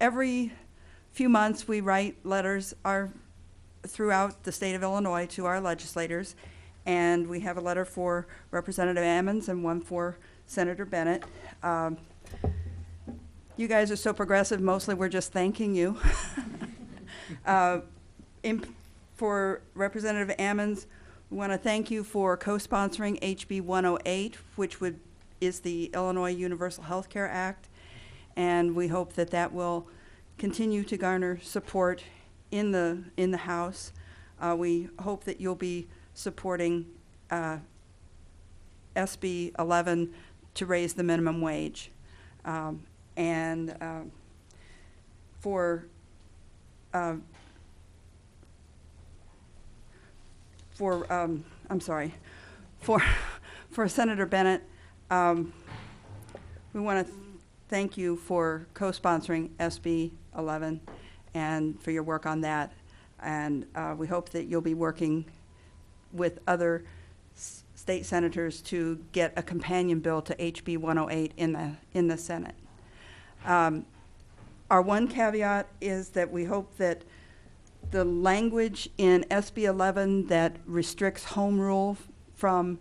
Every few months we write letters throughout the state of Illinois to our legislators, and we have a letter for Representative Ammons and one for Senator Bennett. You guys are so progressive, mostly we're just thanking you. For Representative Ammons, we want to thank you for co-sponsoring HB 108, which is the Illinois Universal Health Care Act, and we hope that that will continue to garner support in the House. We hope that you'll be supporting SB 11 to raise the minimum wage. For Senator Bennett, we want to thank you for co-sponsoring SB 11 and for your work on that. And we hope that you'll be working with other state senators to get a companion bill to HB 108 in the Senate. Our one caveat is that we hope that the language in SB 11 that restricts home rule from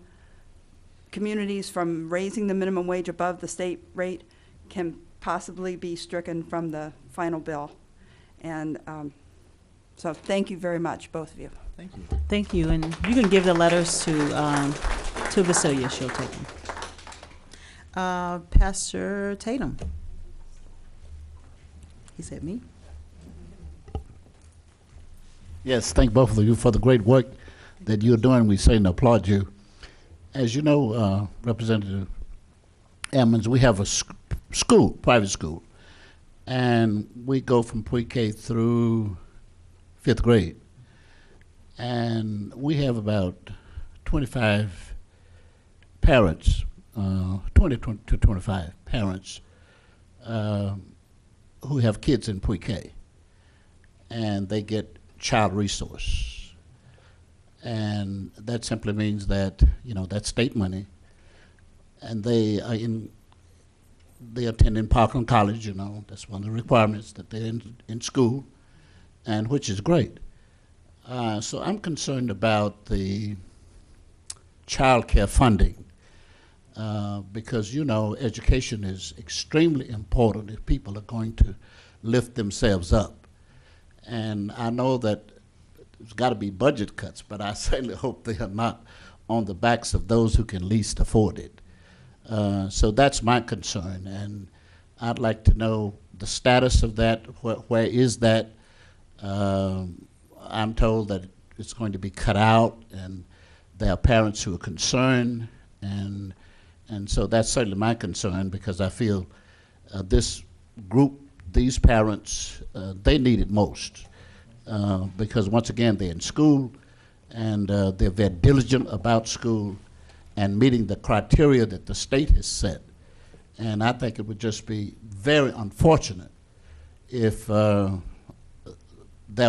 communities from raising the minimum wage above the state rate can possibly be stricken from the final bill. And so thank you very much, both of you. Thank you. Thank you, and you can give the letters to Vasilia. She'll take them. Pastor Tatum. He said me. Yes, thank both of you for the great work that you're doing. We certainly applaud you. As you know, Representative Ammons, we have a school, private school, and we go from pre-K through 5th grade. And we have about 25 parents, 20 to 25 parents who have kids in pre-K, and they get child resource. And that simply means that, that's state money, and they attend in Parkland College, that's one of the requirements that they're in school, and which is great. So I'm concerned about the child care funding because, education is extremely important if people are going to lift themselves up. And I know that there's got to be budget cuts, but I certainly hope they are not on the backs of those who can least afford it. So that's my concern, and I'd like to know the status of that. Where is that? I'm told that it's going to be cut out, and there are parents who are concerned, and so that's certainly my concern, because I feel this group, these parents, they need it most. because once again, they're in school, and they're very diligent about school and meeting the criteria that the state has set. And I think it would just be very unfortunate if there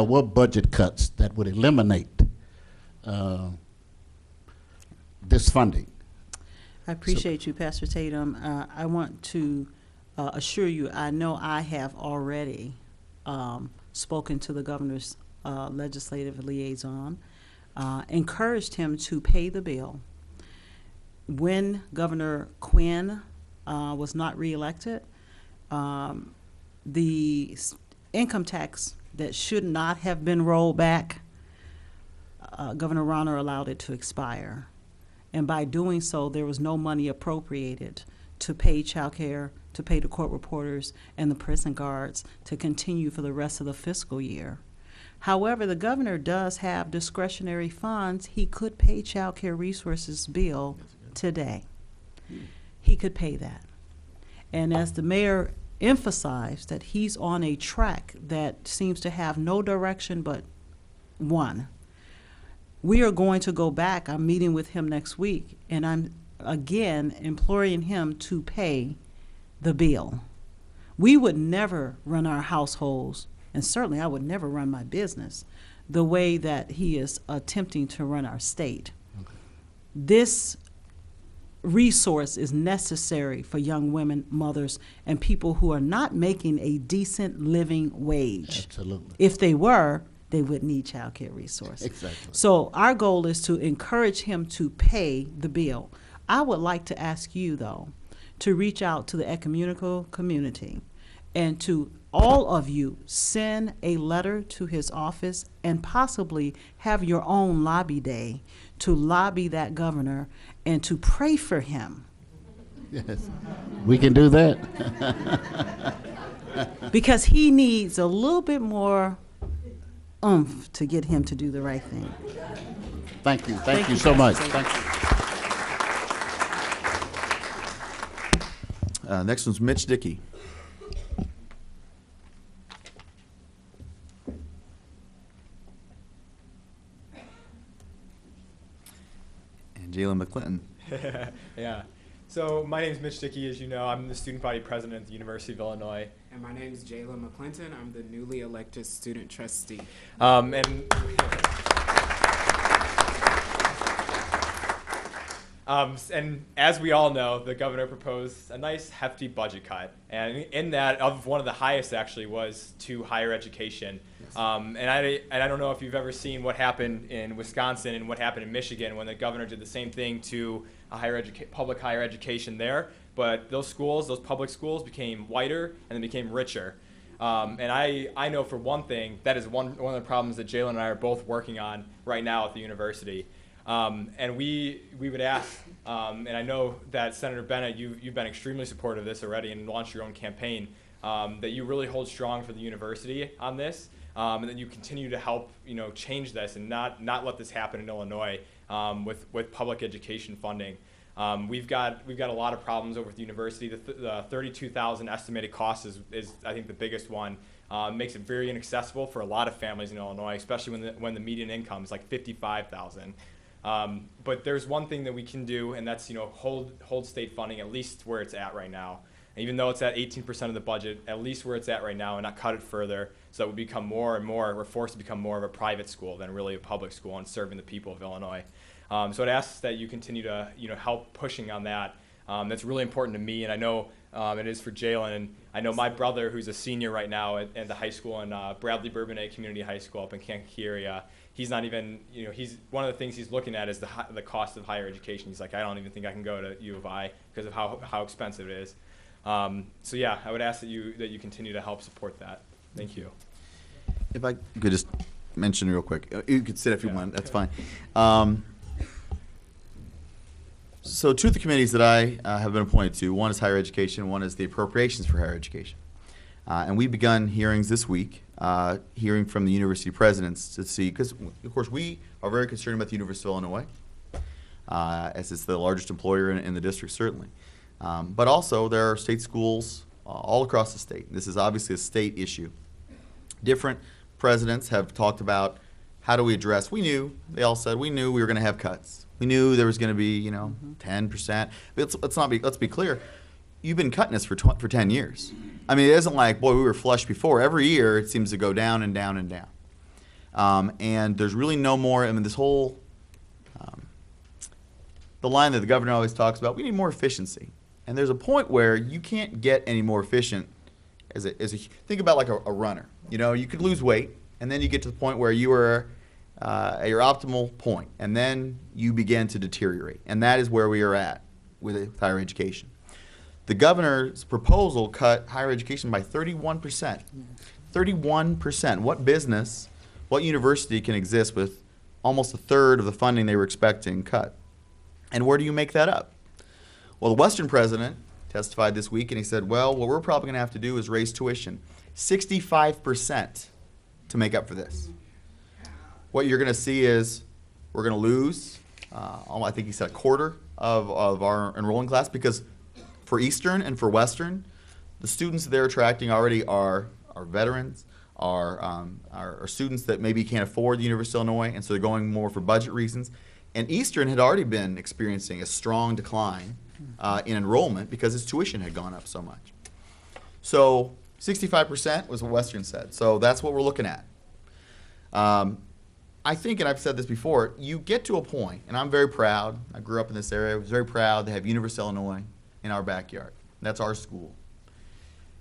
were budget cuts that would eliminate this funding. I appreciate you, Pastor Tatum. I want to assure you, I know I have already spoken to the governor's legislative liaison, encouraged him to pay the bill. When Governor Quinn was not reelected, the income tax that should not have been rolled back, Governor Rauner allowed it to expire. And by doing so, there was no money appropriated to pay child care, to pay the court reporters and the prison guards to continue for the rest of the fiscal year. However, the governor does have discretionary funds. He could pay child care resources bill today. He could pay that. And as the mayor emphasized, that he's on a track that seems to have no direction but one. We are going to go back. I'm meeting with him next week, and I'm again imploring him to pay the bill. We would never run our households, and certainly I would never run my business the way that he is attempting to run our state. Okay. This resource is necessary for young women, mothers, and people who are not making a decent living wage. Absolutely. If they were, they would need child care resources. Exactly. So our goal is to encourage him to pay the bill. I would like to ask you, though, to reach out to the ecumenical community and to all of you send a letter to his office and possibly have your own lobby day to lobby that governor and to pray for him. Yes, we can do that. Because he needs a little bit more oomph to get him to do the right thing. Thank you. Thank you so much. Thank you. Next one's Mitch Dickey. And Jalen McClinton. Yeah. So my name is Mitch Dickey, as you know. I'm the student body president at the University of Illinois. And my name is Jalen McClinton. I'm the newly elected student trustee. And as we all know, the governor proposed a nice hefty budget cut. And in that, of one of the highest actually, was to higher education. Yes. And I don't know if you've ever seen what happened in Wisconsin and what happened in Michigan when the governor did the same thing to a public higher education there. But those schools, those public schools, became whiter and then became richer. And I know for one thing, that is one of the problems that Jalen and I are both working on right now at the university. And we would ask, and I know that Senator Bennett, you've been extremely supportive of this already and launched your own campaign, that you really hold strong for the university on this, and that you continue to help change this and not let this happen in Illinois with public education funding. We've got a lot of problems over at the university. The $32,000 estimated cost is I think the biggest one. Makes it very inaccessible for a lot of families in Illinois, especially when the median income is like $55,000. But there's one thing that we can do, and that's hold state funding at least where it's at right now. And even though it's at 18% of the budget, at least where it's at right now, and not cut it further, so that we become more and more, we're forced to become more of a private school than really a public school and serving the people of Illinois. So it asks that you continue to help pushing on that. That's really important to me, and I know it is for Jalen. And I know my brother, who's a senior right now at the high school in Bradley Bourbonnais Community High School up in Kankakee area. He's not even, he's one of the things he's looking at is the cost of higher education. He's like, I don't even think I can go to U of I because of how expensive it is. So yeah, I would ask that you continue to help support that. Thank you. If I could just mention real quick, you could sit if you want. That's fine. So two of the committees that I have been appointed to, one is higher education, one is the appropriations for higher education. And we've begun hearings this week, hearing from the university presidents to see, because of course we are very concerned about the University of Illinois, as it's the largest employer in the district certainly. But also there are state schools all across the state. This is obviously a state issue. Different presidents have talked about how do we address. They all said we knew we were going to have cuts. We knew there was going to be 10%. But let's be clear. You've been cutting this for 10 years. I mean, it isn't like, boy, we were flush before. Every year it seems to go down and down and down. And there's really no more. I mean, this whole the line that the governor always talks about, we need more efficiency. And there's a point where you can't get any more efficient think about like a runner. You could lose weight, and then you get to the point where you are at your optimal point, and then you begin to deteriorate. And that is where we are at with higher education. The governor's proposal cut higher education by 31%. 31%. What business, what university can exist with almost a third of the funding they were expecting cut? And where do you make that up? Well, the Western president testified this week, and he said, well, what we're probably going to have to do is raise tuition 65% to make up for this. What you're going to see is we're going to lose, I think he said a quarter of our enrolling class, because for Eastern and for Western, the students they're attracting already are veterans, are students that maybe can't afford the University of Illinois, and so they're going more for budget reasons. And Eastern had already been experiencing a strong decline in enrollment because its tuition had gone up so much. So 65% was what Western said. So that's what we're looking at. I think, and I've said this before, you get to a point, and I'm very proud. I grew up in this area. I was very proud to have University of Illinois in our backyard. That's our school.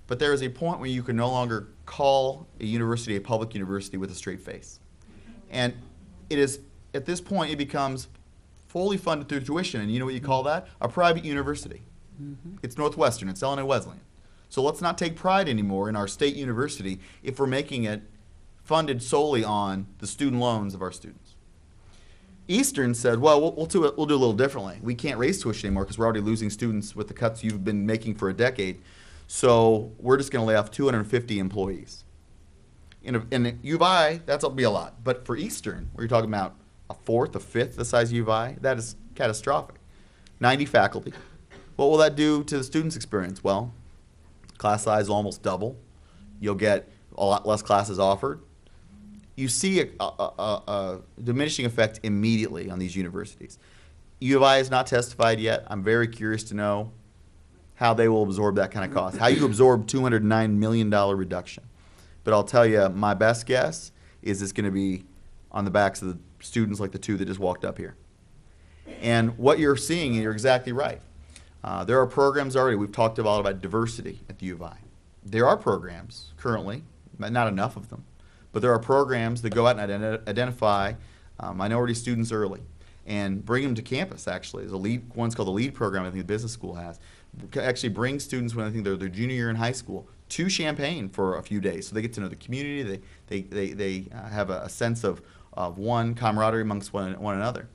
But there is a point where you can no longer call a university a public university with a straight face. And it is, at this point, it becomes fully funded through tuition. And you know what you call that? A private university. It's Northwestern. It's Illinois Wesleyan. So let's not take pride anymore in our state university if we're making it funded solely on the student loans of our students. Eastern said, well, we'll do a little differently. We can't raise tuition anymore because we're already losing students with the cuts you've been making for a decade. So we're just going to lay off 250 employees. In U of I, that'll be a lot. But for Eastern, where you're talking about a fourth, a fifth the size of U of I, that is catastrophic. 90 faculty. What will that do to the students' experience? Well, class size will almost double. You'll get a lot less classes offered. You see a diminishing effect immediately on these universities. U of I has not testified yet. I'm very curious to know how they will absorb that kind of cost, how you absorb $209 million reduction. But I'll tell you, my best guess is it's going to be on the backs of the students like the two that just walked up here. And what you're seeing, you're exactly right. There are programs already. We've talked about diversity at the U of I. There are programs currently, but not enough of them. But there are programs that go out and identify minority students early and bring them to campus, actually. There's one's called the LEAD program, I think the business school has. Actually bring students when I think they're their junior year in high school to Champaign for a few days. So they get to know the community. They have a sense of one, camaraderie amongst one another.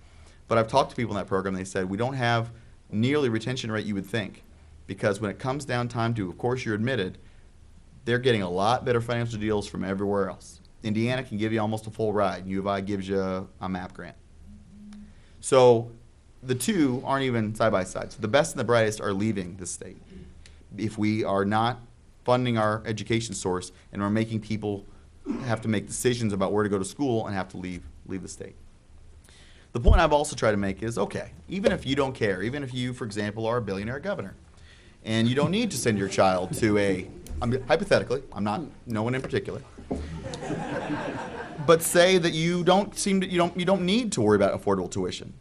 But I've talked to people in that program, they said, we don't have nearly retention rate you would think. Because when it comes down time to, of course, you're admitted, they're getting a lot better financial deals from everywhere else. Indiana can give you almost a full ride. U of I gives you a MAP grant. So the two aren't even side by side. So the best and the brightest are leaving the state. If we are not funding our education source and we're making people have to make decisions about where to go to school and have to leave the state. The point I've also tried to make is, okay, even if you don't care, even if you, for example, are a billionaire governor, and you don't need to send your child to hypothetically, no one in particular, but say that you don't need to worry about affordable tuition,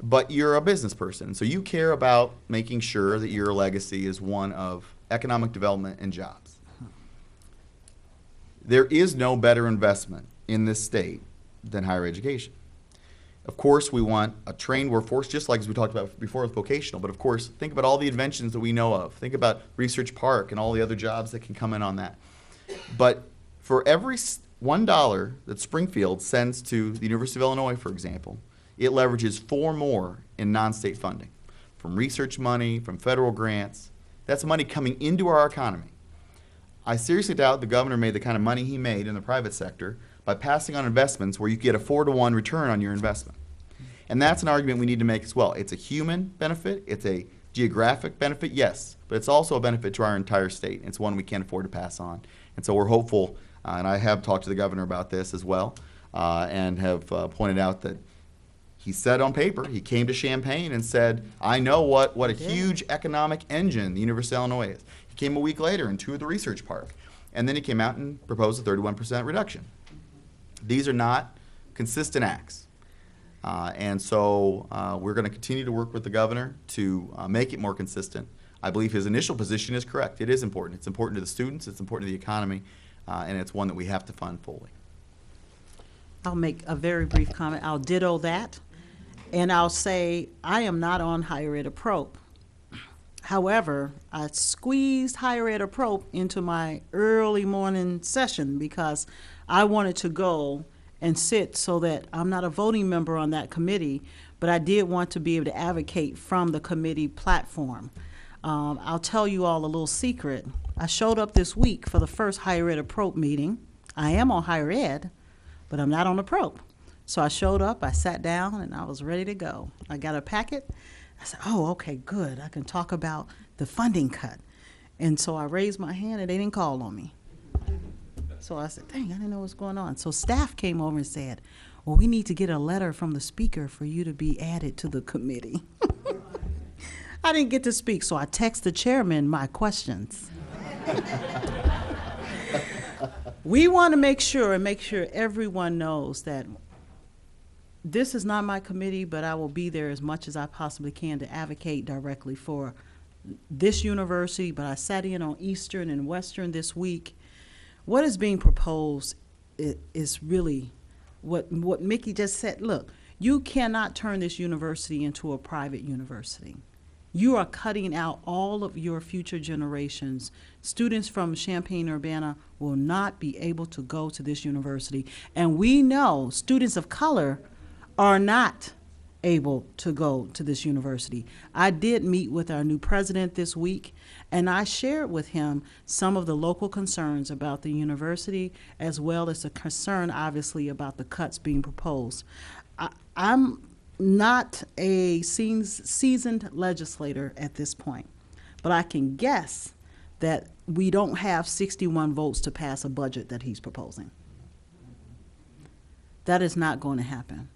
but you're a business person, so you care about making sure that your legacy is one of economic development and jobs. There is no better investment in this state than higher education. Of course, we want a trained workforce, just like as we talked about before with vocational, but of course, think about all the inventions that we know of. Think about Research Park and all the other jobs that can come in on that. But for every $1 that Springfield sends to the University of Illinois, for example, it leverages 4 more in non-state funding, from research money, from federal grants. That's money coming into our economy. I seriously doubt the governor made the kind of money he made in the private sector by passing on investments where you get a 4-to-1 return on your investment. And that's an argument we need to make as well. It's a human benefit, it's a geographic benefit, yes, but it's also a benefit to our entire state. It's one we can't afford to pass on. And so we're hopeful And I have talked to the governor about this as well, and have pointed out that he said on paper, he came to Champaign and said, I know what a huge economic engine the University of Illinois is. He came a week later and toured the research park. And then he came out and proposed a 31% reduction. These are not consistent acts. And so we're going to continue to work with the governor to make it more consistent. I believe his initial position is correct. It is important. It's important to the students. It's important to the economy. And it's one that we have to fund fully. I'll make a very brief comment. I'll ditto that. And I'll say, I am not on higher ed approach. However, I squeezed higher ed approach into my early morning session because I wanted to go and sit so that I'm not a voting member on that committee, but I did want to be able to advocate from the committee platform. I'll tell you all a little secret. I showed up this week for the first higher ed approach meeting. I am on higher ed, but I'm not on approach. So I showed up, I sat down, and I was ready to go. I got a packet. I said, oh, okay, good. I can talk about the funding cut. And so I raised my hand, and they didn't call on me. So I said, dang, I didn't know what's going on. So staff came over and said, well, we need to get a letter from the speaker for you to be added to the committee. I didn't get to speak, so I text the chairman my questions. We want to make sure everyone knows that this is not my committee, but I will be there as much as I possibly can to advocate directly for this university. But I sat in on Eastern and Western this week. What is being proposed is really what Mickey just said. Look, you cannot turn this university into a private university. You are cutting out all of your future generations. Students from Champaign-Urbana will not be able to go to this university. And we know students of color are not able to go to this university. I did meet with our new president this week, and I shared with him some of the local concerns about the university, as well as the concern, obviously, about the cuts being proposed. I'm not a seasoned legislator at this point, but I can guess that we don't have 61 votes to pass a budget that he's proposing. That is not going to happen.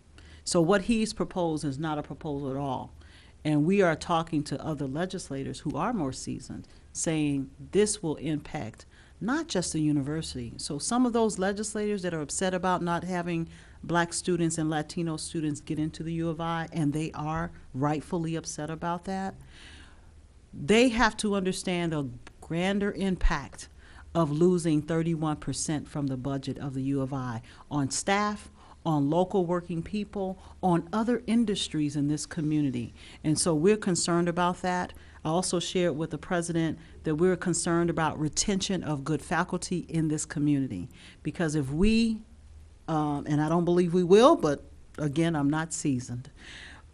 So what he's proposed is not a proposal at all. And we are talking to other legislators who are more seasoned, saying this will impact not just the university. So some of those legislators that are upset about not having Black students and Latino students get into the U of I, and they are rightfully upset about that, they have to understand the grander impact of losing 31% from the budget of the U of I on staff, on local working people, on other industries in this community. And so we're concerned about that. I also shared with the president that we're concerned about retention of good faculty in this community. Because if we, and I don't believe we will, but again, I'm not seasoned.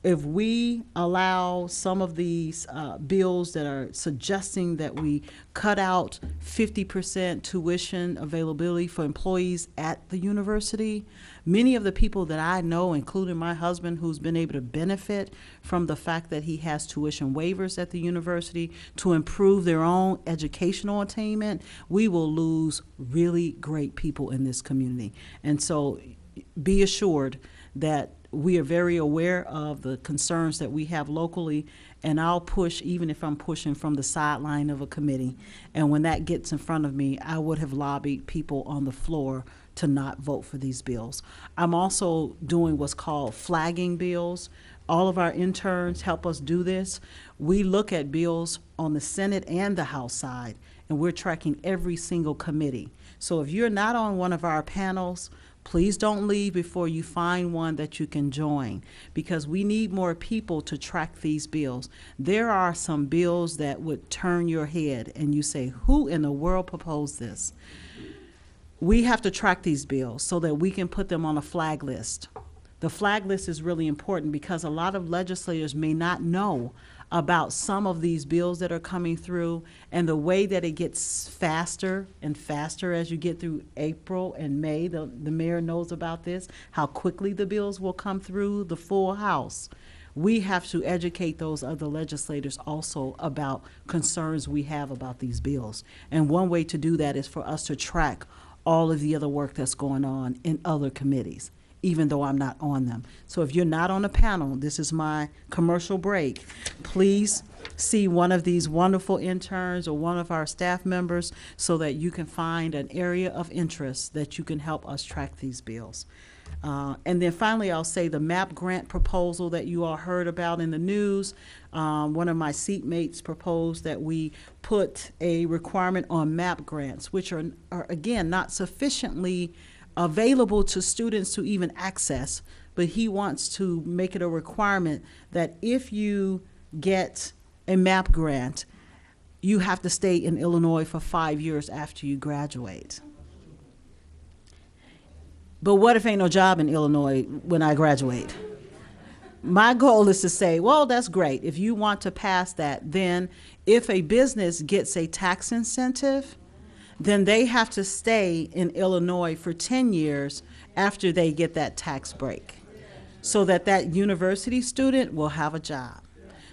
If we allow some of these bills that are suggesting that we cut out 50% tuition availability for employees at the university, many of the people that I know, including my husband, who's been able to benefit from the fact that he has tuition waivers at the university to improve their own educational attainment, we will lose really great people in this community. And so be assured that we are very aware of the concerns that we have locally, and I'll push, even if I'm pushing from the sideline of a committee. And when that gets in front of me, I would have lobbied people on the floor to not vote for these bills. I'm also doing what's called flagging bills. All of our interns help us do this. We look at bills on the Senate and the House side, and we're tracking every single committee. So if you're not on one of our panels, please don't leave before you find one that you can join, because we need more people to track these bills. There are some bills that would turn your head and you say, who in the world proposed this? We have to track these bills so that we can put them on a flag list. The flag list is really important because a lot of legislators may not know about some of these bills that are coming through, and the way that it gets faster and faster as you get through April and May. The mayor knows about this, how quickly the bills will come through the full House. We have to educate those other legislators also about concerns we have about these bills. And one way to do that is for us to track all of the other work that's going on in other committees, even though I'm not on them. So if you're not on a panel, this is my commercial break. Please see one of these wonderful interns or one of our staff members so that you can find an area of interest that you can help us track these bills. And then finally, I'll say the MAP grant proposal that you all heard about in the news. One of my seatmates proposed that we put a requirement on MAP grants, which are again, not sufficiently available to students to even access, but he wants to make it a requirement that if you get a MAP grant, you have to stay in Illinois for 5 years after you graduate. But what if ain't no job in Illinois when I graduate? My goal is to say, well, that's great. If you want to pass that, then if a business gets a tax incentive, then they have to stay in Illinois for 10 years after they get that tax break, so that that university student will have a job.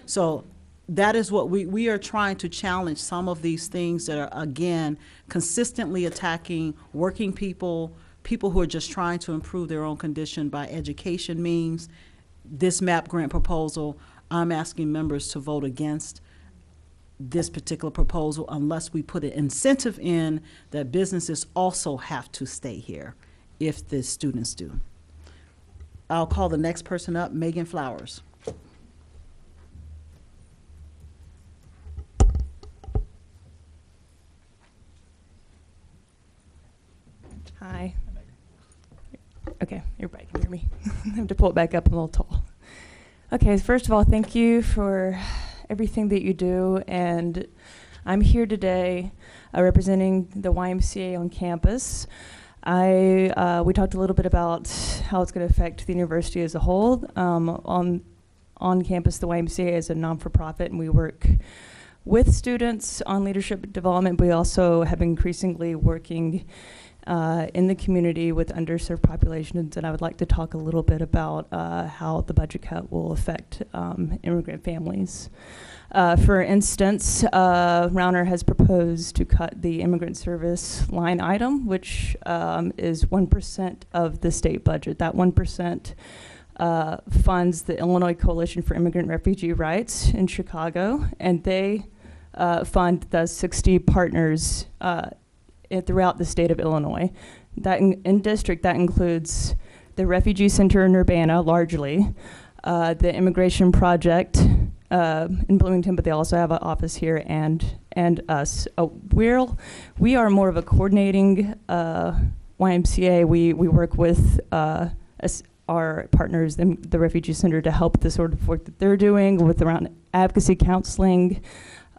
So that is what we are trying to challenge, some of these things that are, again, consistently attacking working people, people who are just trying to improve their own condition by education means. This MAP grant proposal, I'm asking members to vote against this particular proposal unless we put an incentive in that businesses also have to stay here if the students do. I'll call the next person up, Megan Flowers. Hi. Okay, everybody can hear me. I have to pull it back up, I'm a little tall. Okay, first of all, thank you for everything that you do, and I'm here today representing the YMCA on campus. We talked a little bit about how it's going to affect the university as a whole. On campus, the YMCA is a non-for-profit, and we work with students on leadership development, but we also have increasingly working in the community with underserved populations, and I would like to talk a little bit about how the budget cut will affect immigrant families. For instance, Rauner has proposed to cut the immigrant service line item, which is 1% of the state budget. That 1% funds the Illinois Coalition for Immigrant Refugee Rights in Chicago, and they fund the 60 partners throughout the state of Illinois. That in district, that includes the Refugee Center in Urbana, largely, the Immigration Project in Bloomington, but they also have an office here, and us. We are more of a coordinating YMCA. We work with our partners, the Refugee Center, to help the sort of work that they're doing with around advocacy counseling,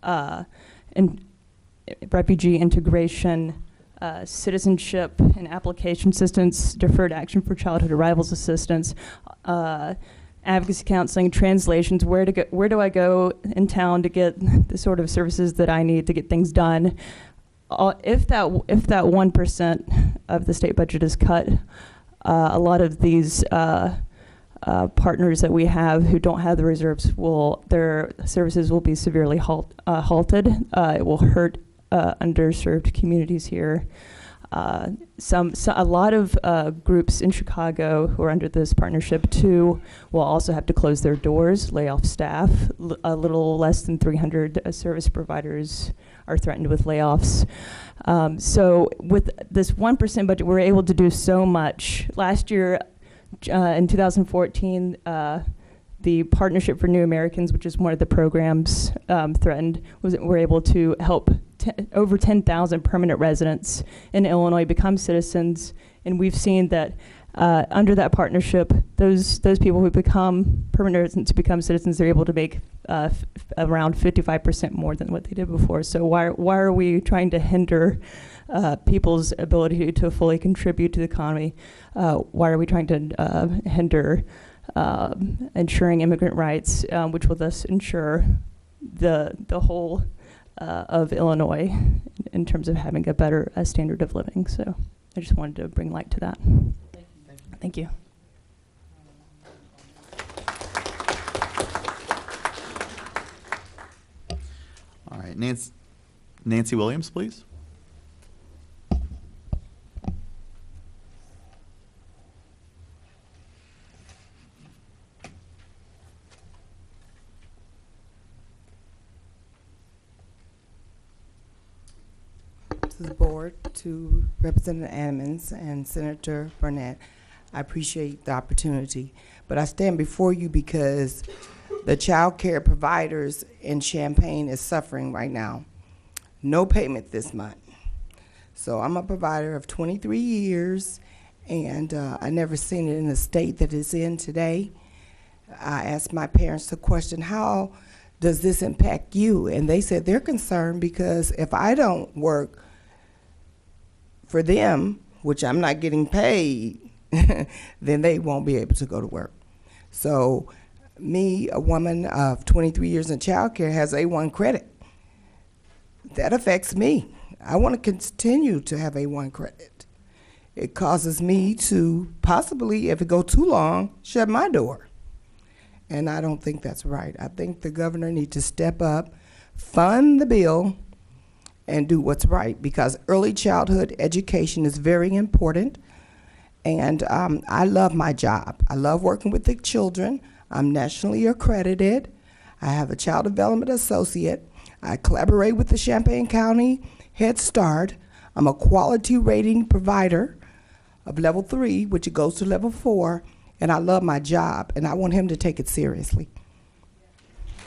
and refugee integration, citizenship and application assistance, deferred action for childhood arrivals assistance, advocacy counseling, translations, where do I go in town to get the sort of services that I need to get things done. If that 1% of the state budget is cut, a lot of these partners that we have who don't have the reserves, their services will be severely halted. It will hurt underserved communities here. A lot of groups in Chicago who are under this partnership too will also have to close their doors, lay off staff. A little less than 300 service providers are threatened with layoffs. So with this 1% budget, we're able to do so much. Last year, in 2014, the Partnership for New Americans, which is one of the programs threatened, we're able to help over 10,000 permanent residents in Illinois become citizens, and we've seen that under that partnership, those people who become permanent residents, who become citizens, they're able to make around 55% more than what they did before. So why are we trying to hinder people's ability to fully contribute to the economy? Why are we trying to hinder ensuring immigrant rights, which will thus ensure the whole of Illinois in terms of having a better standard of living? So I just wanted to bring light to that. Thank you. All right, Nancy Williams, please. to the board, to Representative Ammons and Senator Bennett. I appreciate the opportunity, but I stand before you because the child care providers in Champaign is suffering right now. No payment this month. So I'm a provider of 23 years, and I never seen it in the state that it's in today. I asked my parents the question, how does this impact you? And they said they're concerned because if I don't work for them, which I'm not getting paid, then they won't be able to go to work. So me, a woman of 23 years in child care, has A1 credit. That affects me. I want to continue to have A1 credit. It causes me to possibly, if it go too long, shut my door. And I don't think that's right. I think the governor needs to step up, fund the bill, and do what's right, because early childhood education is very important. And I love my job. I love working with the children. I'm nationally accredited. I have a child development associate. I collaborate with the Champaign County Head Start. I'm a quality rating provider of level 3, which goes to level 4, and I love my job, and I want him to take it seriously.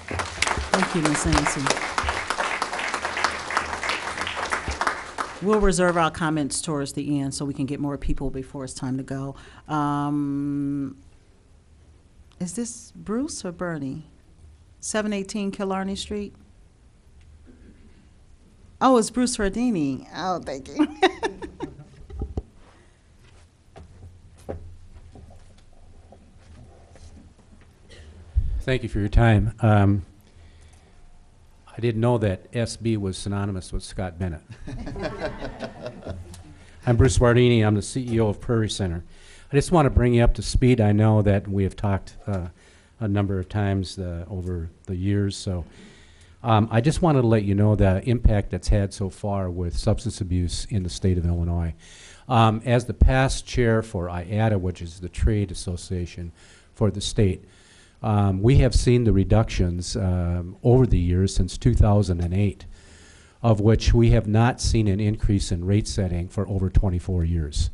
Thank you, Ms. Anson. We'll reserve our comments towards the end so we can get more people before it's time to go. Is this Bruce or Bernie? 718 Killarney Street? Oh, it's Bruce Rodini. Oh, thank you. Thank you for your time. I didn't know that SB was synonymous with Scott Bennett. I'm Bruce Bardini. I'm the CEO of Prairie Center. I just want to bring you up to speed. I know that we have talked a number of times over the years, so I just wanted to let you know the impact that's had so far with substance abuse in the state of Illinois. As the past chair for IATA, which is the trade association for the state, we have seen the reductions over the years since 2008, of which we have not seen an increase in rate setting for over 24 years.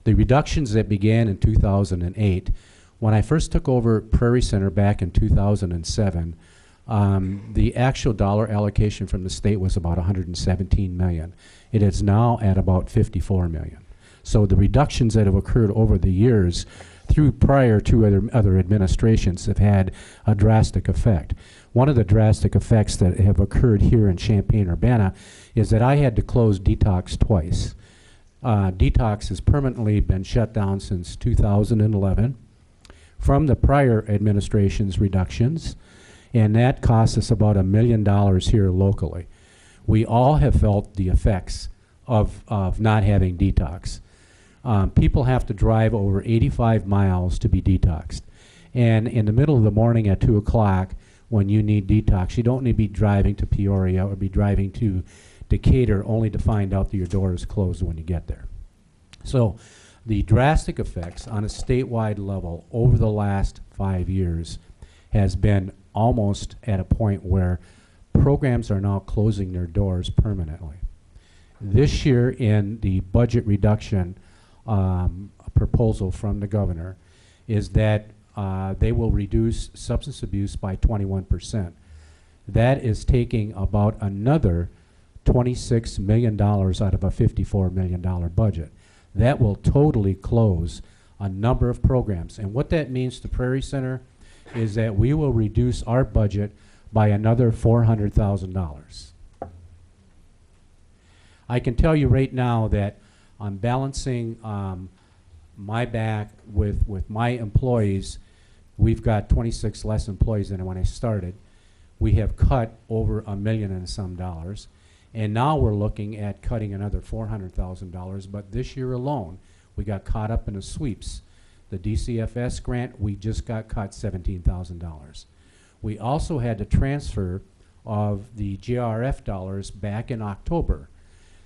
The reductions that began in 2008, when I first took over Prairie Center back in 2007, the actual dollar allocation from the state was about $117 million. It is now at about $54 million. So the reductions that have occurred over the years through prior to other administrations have had a drastic effect. One of the drastic effects that have occurred here in Champaign-Urbana is that I had to close detox twice. Detox has permanently been shut down since 2011 from the prior administration's reductions, and that cost us about $1 million here locally. We all have felt the effects of not having detox. People have to drive over 85 miles to be detoxed. And in the middle of the morning at 2 o'clock, when you need detox, you don't need to be driving to Peoria or be driving to Decatur only to find out that your door is closed when you get there. So the drastic effects on a statewide level over the last 5 years has been almost at a point where programs are now closing their doors permanently. This year in the budget reduction proposal from the governor is that they will reduce substance abuse by 21%. That is taking about another $26 million out of a $54 million budget. That will totally close a number of programs. And what that means to Prairie Center is that we will reduce our budget by another $400,000. I can tell you right now that I'm balancing my back with my employees. We've got 26 less employees than when I started. We have cut over $1 million and some dollars. And now we're looking at cutting another $400,000. But this year alone, we got caught up in the sweeps. The DCFS grant, we just got cut $17,000. We also had to transfer of the GRF dollars back in October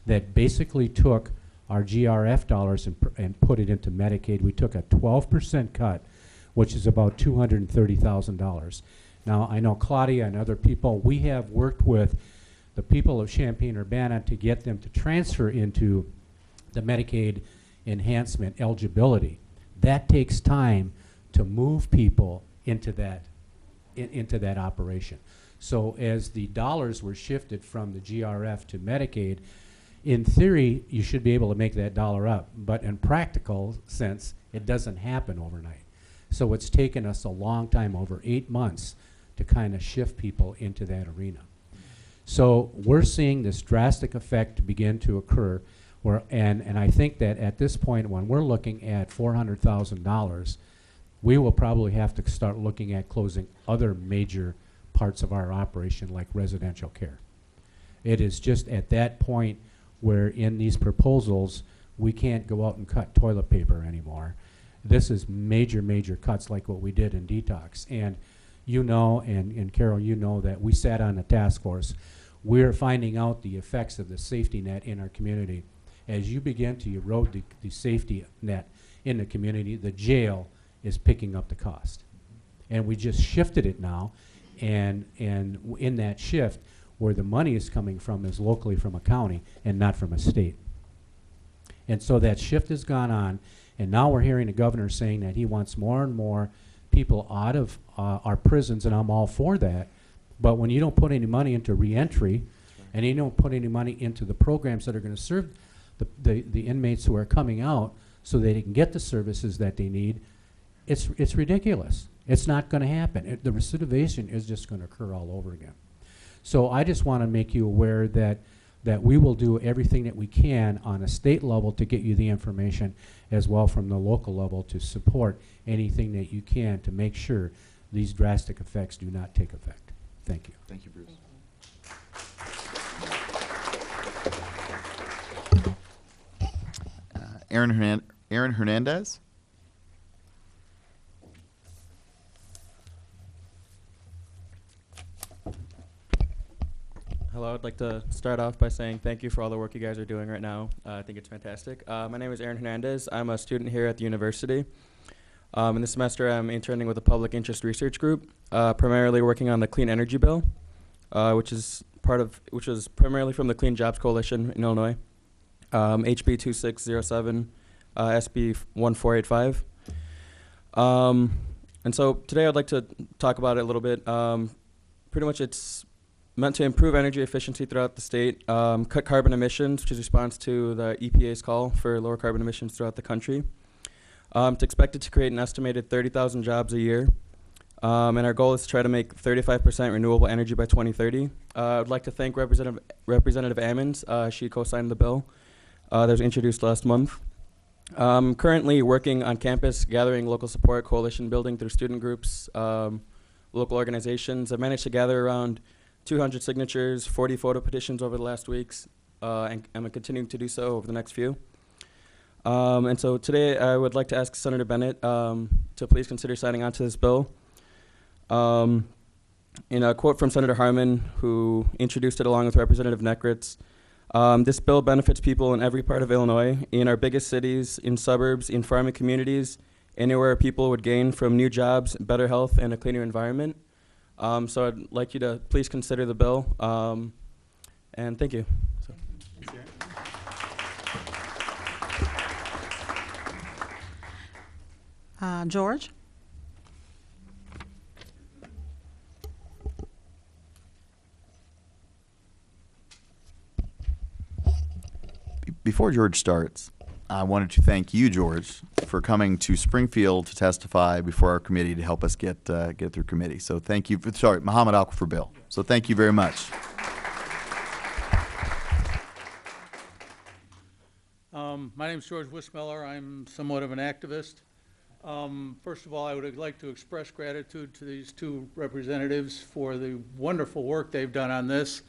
that basically took our GRF dollars and put it into Medicaid. We took a 12% cut, which is about $230,000. Now, I know Claudia and other people, we have worked with the people of Champaign-Urbana to get them to transfer into the Medicaid enhancement eligibility. That takes time to move people into that into that operation. So as the dollars were shifted from the GRF to Medicaid, in theory, you should be able to make that dollar up, but in practical sense, it doesn't happen overnight. So it's taken us a long time, over 8 months, to kind of shift people into that arena. So we're seeing this drastic effect begin to occur, and I think that at this point, when we're looking at $400,000, we will probably have to start looking at closing other major parts of our operation, like residential care. It is just at that point where in these proposals, we can't go out and cut toilet paper anymore. This is major, major cuts like what we did in detox. And you know, and Carol, you know that we sat on a task force. We're finding out the effects of the safety net in our community. As you begin to erode the safety net in the community, the jail is picking up the cost. And we just shifted it now, and in that shift, where the money is coming from is locally from a county and not from a state. And so that shift has gone on, and now we're hearing the governor saying that he wants more and more people out of our prisons, and I'm all for that. But when you don't put any money into reentry, and you don't put any money into the programs that are going to serve the inmates who are coming out so they can get the services that they need, it's ridiculous. It's not going to happen. The recidivation is just going to occur all over again. So I just want to make you aware that we will do everything that we can on a state level to get you the information, as well from the local level to support anything that you can to make sure these drastic effects do not take effect. Thank you. Thank you, Bruce. Aaron Hernandez. Hello, I'd like to start off by saying thank you for all the work you guys are doing right now. I think it's fantastic. My name is Aaron Hernandez. I'm a student here at the university. In this semester, I'm interning with a public interest research group, primarily working on the clean energy bill, which is primarily from the Clean Jobs Coalition in Illinois, HB 2607, SB 1485. And so today I'd like to talk about it a little bit. Pretty much it's meant to improve energy efficiency throughout the state, cut carbon emissions, which is a response to the EPA's call for lower carbon emissions throughout the country. It's expected to create an estimated 30,000 jobs a year. And our goal is to try to make 35% renewable energy by 2030. I'd like to thank Representative Ammons. She co-signed the bill that was introduced last month. I'm currently working on campus, gathering local support, coalition building through student groups, local organizations. I've managed to gather around 200 signatures, 40 photo petitions over the last weeks, and I'm continuing to do so over the next few. And so today I would like to ask Senator Bennett to please consider signing on to this bill. In a quote from Senator Harmon, who introduced it along with Representative Nekritz, this bill benefits people in every part of Illinois, in our biggest cities, in suburbs, in farming communities, anywhere people would gain from new jobs, better health, and a cleaner environment. So I'd like you to please consider the bill, and thank you. So. George? Before George starts, I wanted to thank you, George, for coming to Springfield to testify before our committee to help us get through committee. So thank you. Muhammad Aquifer Bill. So thank you very much. My name is George Wismiller. I'm somewhat of an activist. First of all, I would like to express gratitude to these two representatives for the wonderful work they've done on this.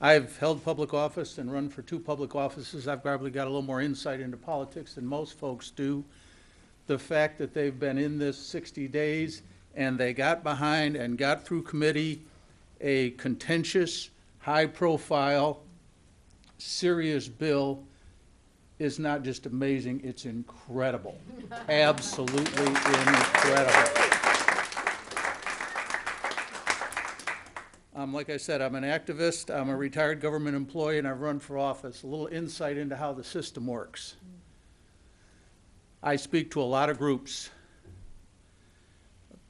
I've held public office and run for 2 public offices. I've probably got a little more insight into politics than most folks do. The fact that they've been in this 60 days and they got behind and got through committee a contentious, high-profile, serious bill is not just amazing, it's incredible. Absolutely incredible. Like I said, I'm an activist, I'm a retired government employee, and I've run for office. A little insight into how the system works. I speak to a lot of groups.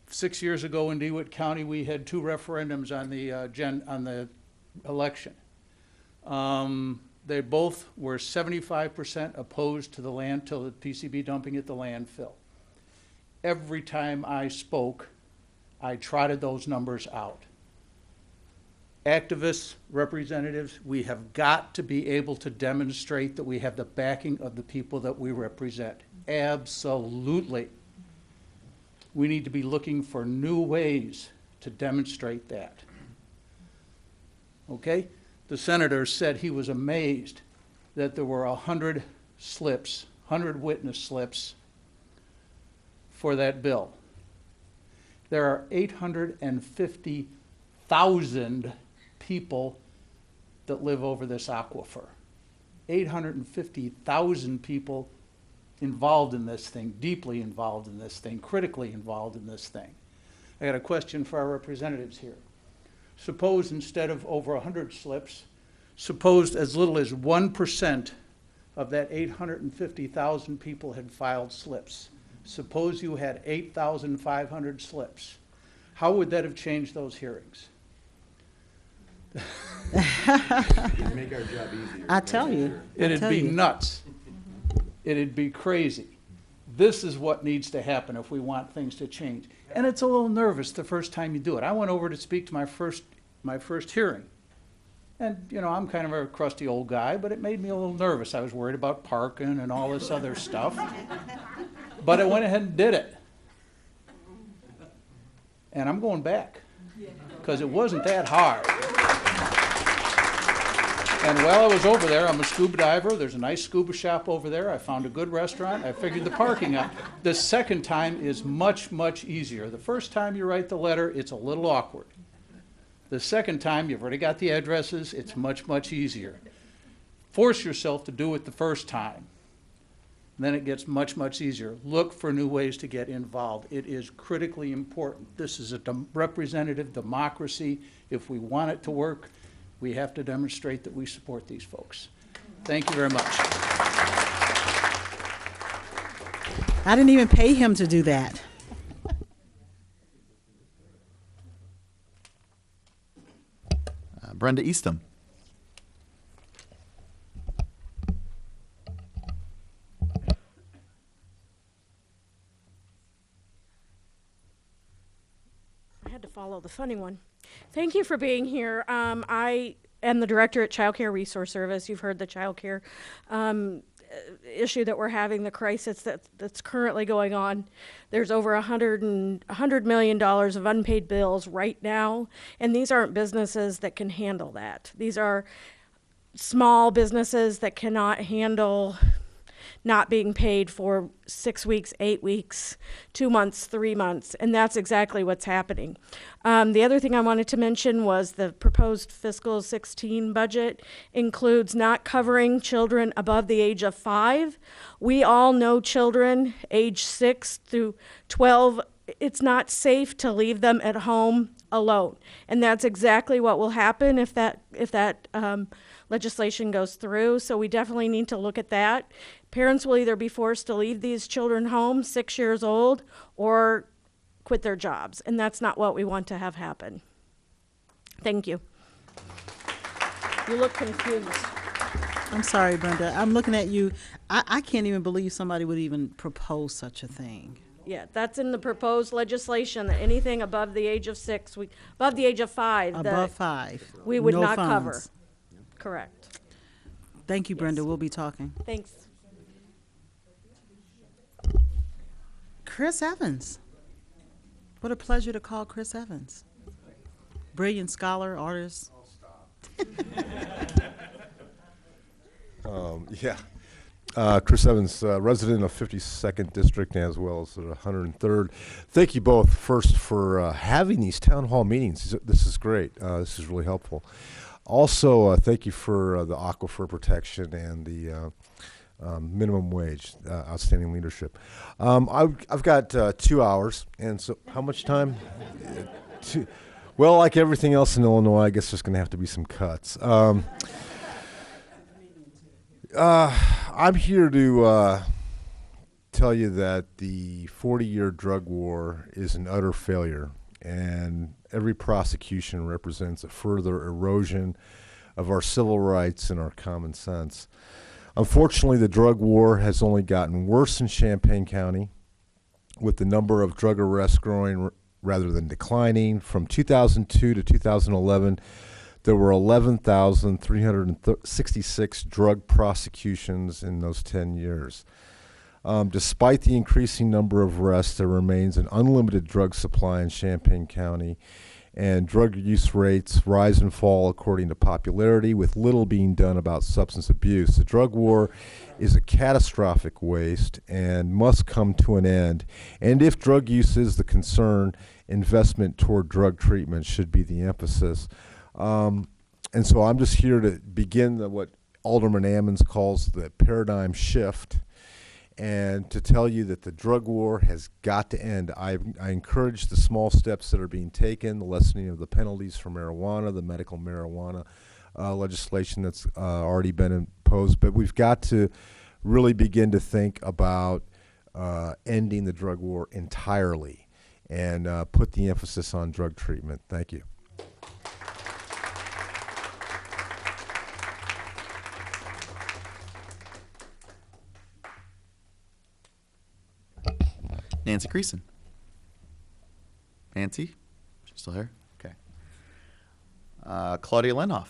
6 years ago in DeWitt County, we had 2 referendums on the election. They both were 75% opposed to the PCB dumping at the landfill. Every time I spoke, I trotted those numbers out. Activists, representatives, we have got to be able to demonstrate that we have the backing of the people that we represent. Absolutely. We need to be looking for new ways to demonstrate that. Okay? The senator said he was amazed that there were 100 slips, 100 witness slips for that bill. There are 850,000 people that live over this aquifer. 850,000 people involved in this thing, deeply involved in this thing, critically involved in this thing. I got a question for our representatives here. Suppose instead of over 100 slips, suppose as little as 1% of that 850,000 people had filed slips. Suppose you had 8,500 slips. How would that have changed those hearings? It'd make our job easier. I tell you. It'd be nuts. It'd be crazy. This is what needs to happen if we want things to change. And it's a little nervous the first time you do it. I went over to speak to my first hearing. And, you know, I'm kind of a crusty old guy, but it made me a little nervous. I was worried about parking and all this other stuff. But I went ahead and did it. And I'm going back because it wasn't that hard. And while I was over there, I'm a scuba diver. There's a nice scuba shop over there. I found a good restaurant. I figured the parking out. The second time is much, much easier. The first time you write the letter, it's a little awkward. The second time, you've already got the addresses. It's much, much easier. Force yourself to do it the first time. Then it gets much, much easier. Look for new ways to get involved. It is critically important. This is a representative democracy. If we want it to work, we have to demonstrate that we support these folks. Thank you very much. I didn't even pay him to do that. Brenda Eastham. I had to follow the funny one. Thank you for being here. I am the director at Child Care Resource Service. You've heard the child care issue that we're having, the crisis that's currently going on. There's over $100 million of unpaid bills right now, and these aren't businesses that can handle that. These are small businesses that cannot handle not being paid for 6 weeks, 8 weeks, 2 months, 3 months, and that's exactly what's happening. The other thing I wanted to mention was the proposed fiscal 16 budget includes not covering children above the age of 5. We all know children age 6 through 12. It's not safe to leave them at home alone, and that's exactly what will happen if that legislation goes through. So we definitely need to look at that. Parents will either be forced to leave these children home 6 years old or quit their jobs, and that's not what we want to have happen. Thank you. You look confused. I'm sorry, Brenda. I'm looking at you. I can't even believe somebody would even propose such a thing. Yeah, that's in the proposed legislation, that anything above the age of 6, above the age of 5. Above 5. We would no not funds. cover. Correct. Thank you, Brenda. Yes. We'll be talking. Thanks. Chris Evans. What a pleasure to call Chris Evans. Brilliant scholar, artist. Chris Evans, resident of 52nd District as well as 103rd. Thank you both first for having these town hall meetings. This is great. This is really helpful. Also, thank you for the aquifer protection and the minimum wage, outstanding leadership. I've got 2 hours, and so how much time? Well, like everything else in Illinois, I guess there's going to have to be some cuts. I'm here to tell you that the 40-year drug war is an utter failure, and every prosecution represents a further erosion of our civil rights and our common sense. Unfortunately, the drug war has only gotten worse in Champaign County, with the number of drug arrests growing rather than declining. From 2002 to 2011, there were 11,366 drug prosecutions in those 10 years. Despite the increasing number of arrests, there remains an unlimited drug supply in Champaign County, and drug use rates rise and fall according to popularity, with little being done about substance abuse. The drug war is a catastrophic waste and must come to an end. And if drug use is the concern, investment toward drug treatment should be the emphasis. And so I'm just here to begin what Alderman Ammons calls the paradigm shift, and to tell you that the drug war has got to end. I encourage the small steps that are being taken, the lessening of the penalties for marijuana, the medical marijuana legislation that's already been imposed, but we've got to really begin to think about ending the drug war entirely and put the emphasis on drug treatment. Thank you. Nancy Creason. Nancy? She's still here? Okay. Claudia Lenhoff.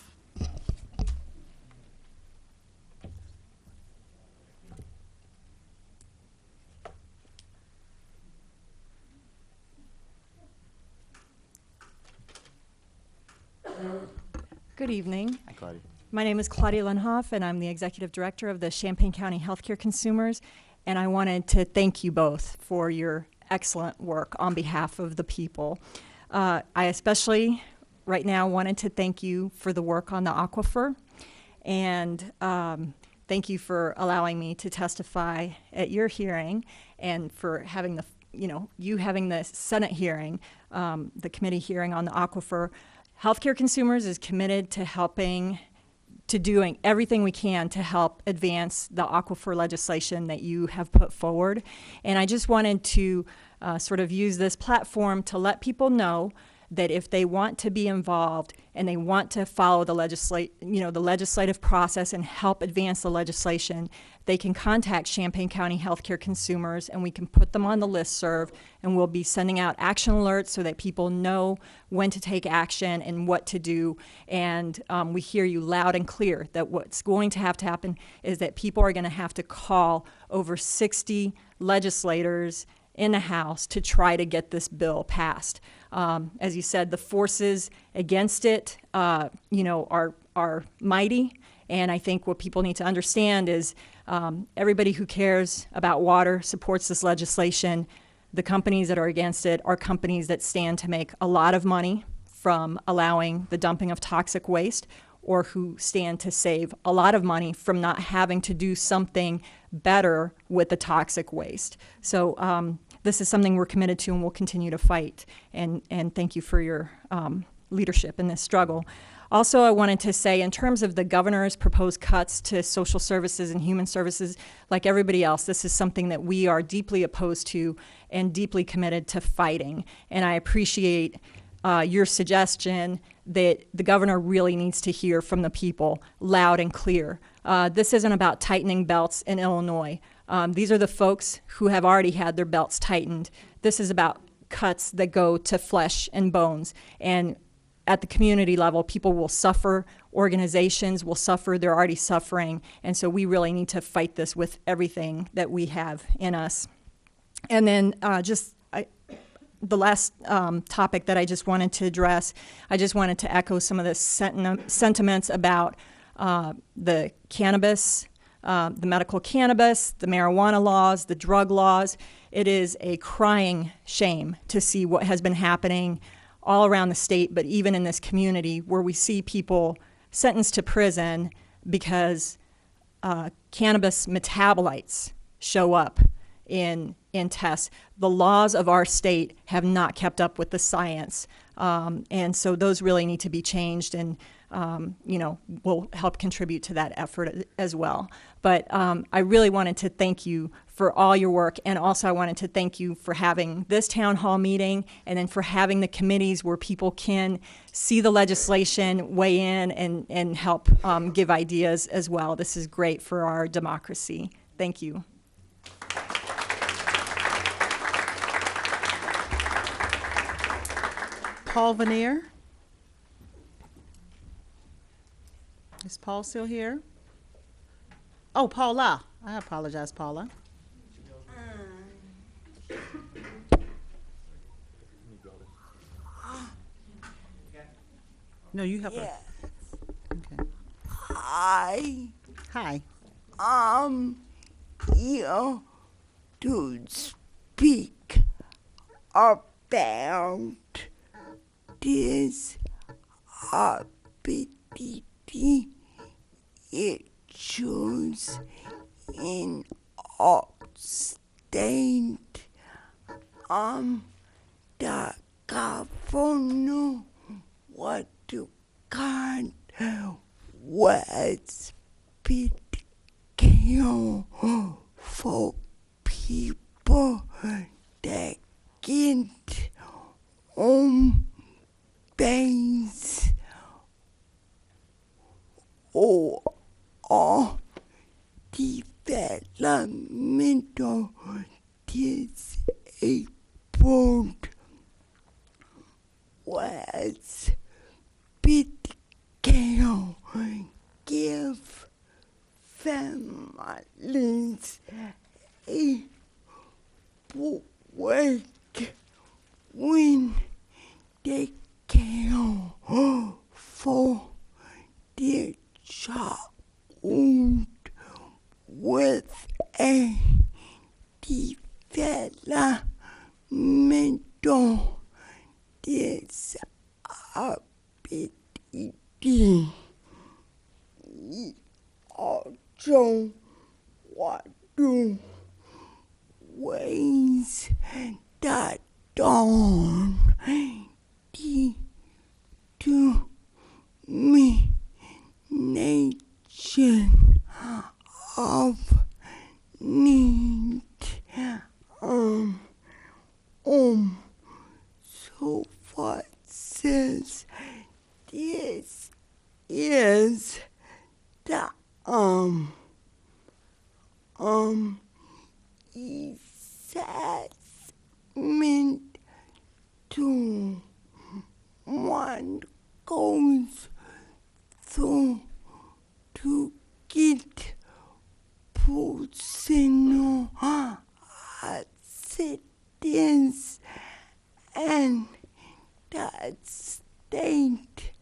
Good evening. Hi, Claudia. My name is Claudia Lenhoff, and I'm the Executive Director of the Champaign County Healthcare Consumers. And I wanted to thank you both for your excellent work on behalf of the people. I especially right now wanted to thank you for the work on the aquifer, and thank you for allowing me to testify at your hearing, and for having you having the Senate hearing, the committee hearing on the aquifer. Healthcare Consumers is committed to doing everything we can to help advance the aquifer legislation that you have put forward. And I just wanted to sort of use this platform to let people know that if they want to be involved and they want to follow the legislative process and help advance the legislation, they can contact Champaign County Healthcare Consumers, and we can put them on the listserv, and we'll be sending out action alerts so that people know when to take action and what to do. And we hear you loud and clear that what's going to happen is that people are going to have to call over 60 legislators in the House to try to get this bill passed. As you said, the forces against it, are mighty. And I think what people need to understand is everybody who cares about water supports this legislation. The companies that are against it are companies that stand to make a lot of money from allowing the dumping of toxic waste, or who stand to save a lot of money from not having to do something better with the toxic waste. So this is something we're committed to and we'll continue to fight. And thank you for your leadership in this struggle. Also, I wanted to say, in terms of the governor's proposed cuts to social services and human services, like everybody else, this is something that we are deeply opposed to and deeply committed to fighting. And I appreciate your suggestion that the governor really needs to hear from the people loud and clear. This isn't about tightening belts in Illinois. These are the folks who have already had their belts tightened. This is about cuts that go to flesh and bones. And at the community level, people will suffer, organizations will suffer, they're already suffering, and so we really need to fight this with everything that we have in us. And then the last topic that I just wanted to address, I just wanted to echo some of the sentiments about the cannabis, the medical cannabis, the marijuana laws, the drug laws. It is a crying shame to see what has been happening all around the state, but even in this community, where we see people sentenced to prison because cannabis metabolites show up in tests. The laws of our state have not kept up with the science. And so those really need to be changed, and will help contribute to that effort as well. But I really wanted to thank you for all your work, and also I wanted to thank you for having this town hall meeting, and then for having the committees where people can see the legislation, weigh in, and help give ideas as well. This is great for our democracy. Thank you. Paul Vanier. Is Paul still here? Oh, Paula. I apologize, Paula. No, you have her. Okay. Hi. Hi. Here to speak about this RPDD issues in upstate. The governor was kind was bit care for people that get on base or developmental disabled was bit care give families a break when they care for their child with a developmental disability. Also, what do ways that don't determination of need. So what says this is the assessment to one goes through to get personal assistance, and the state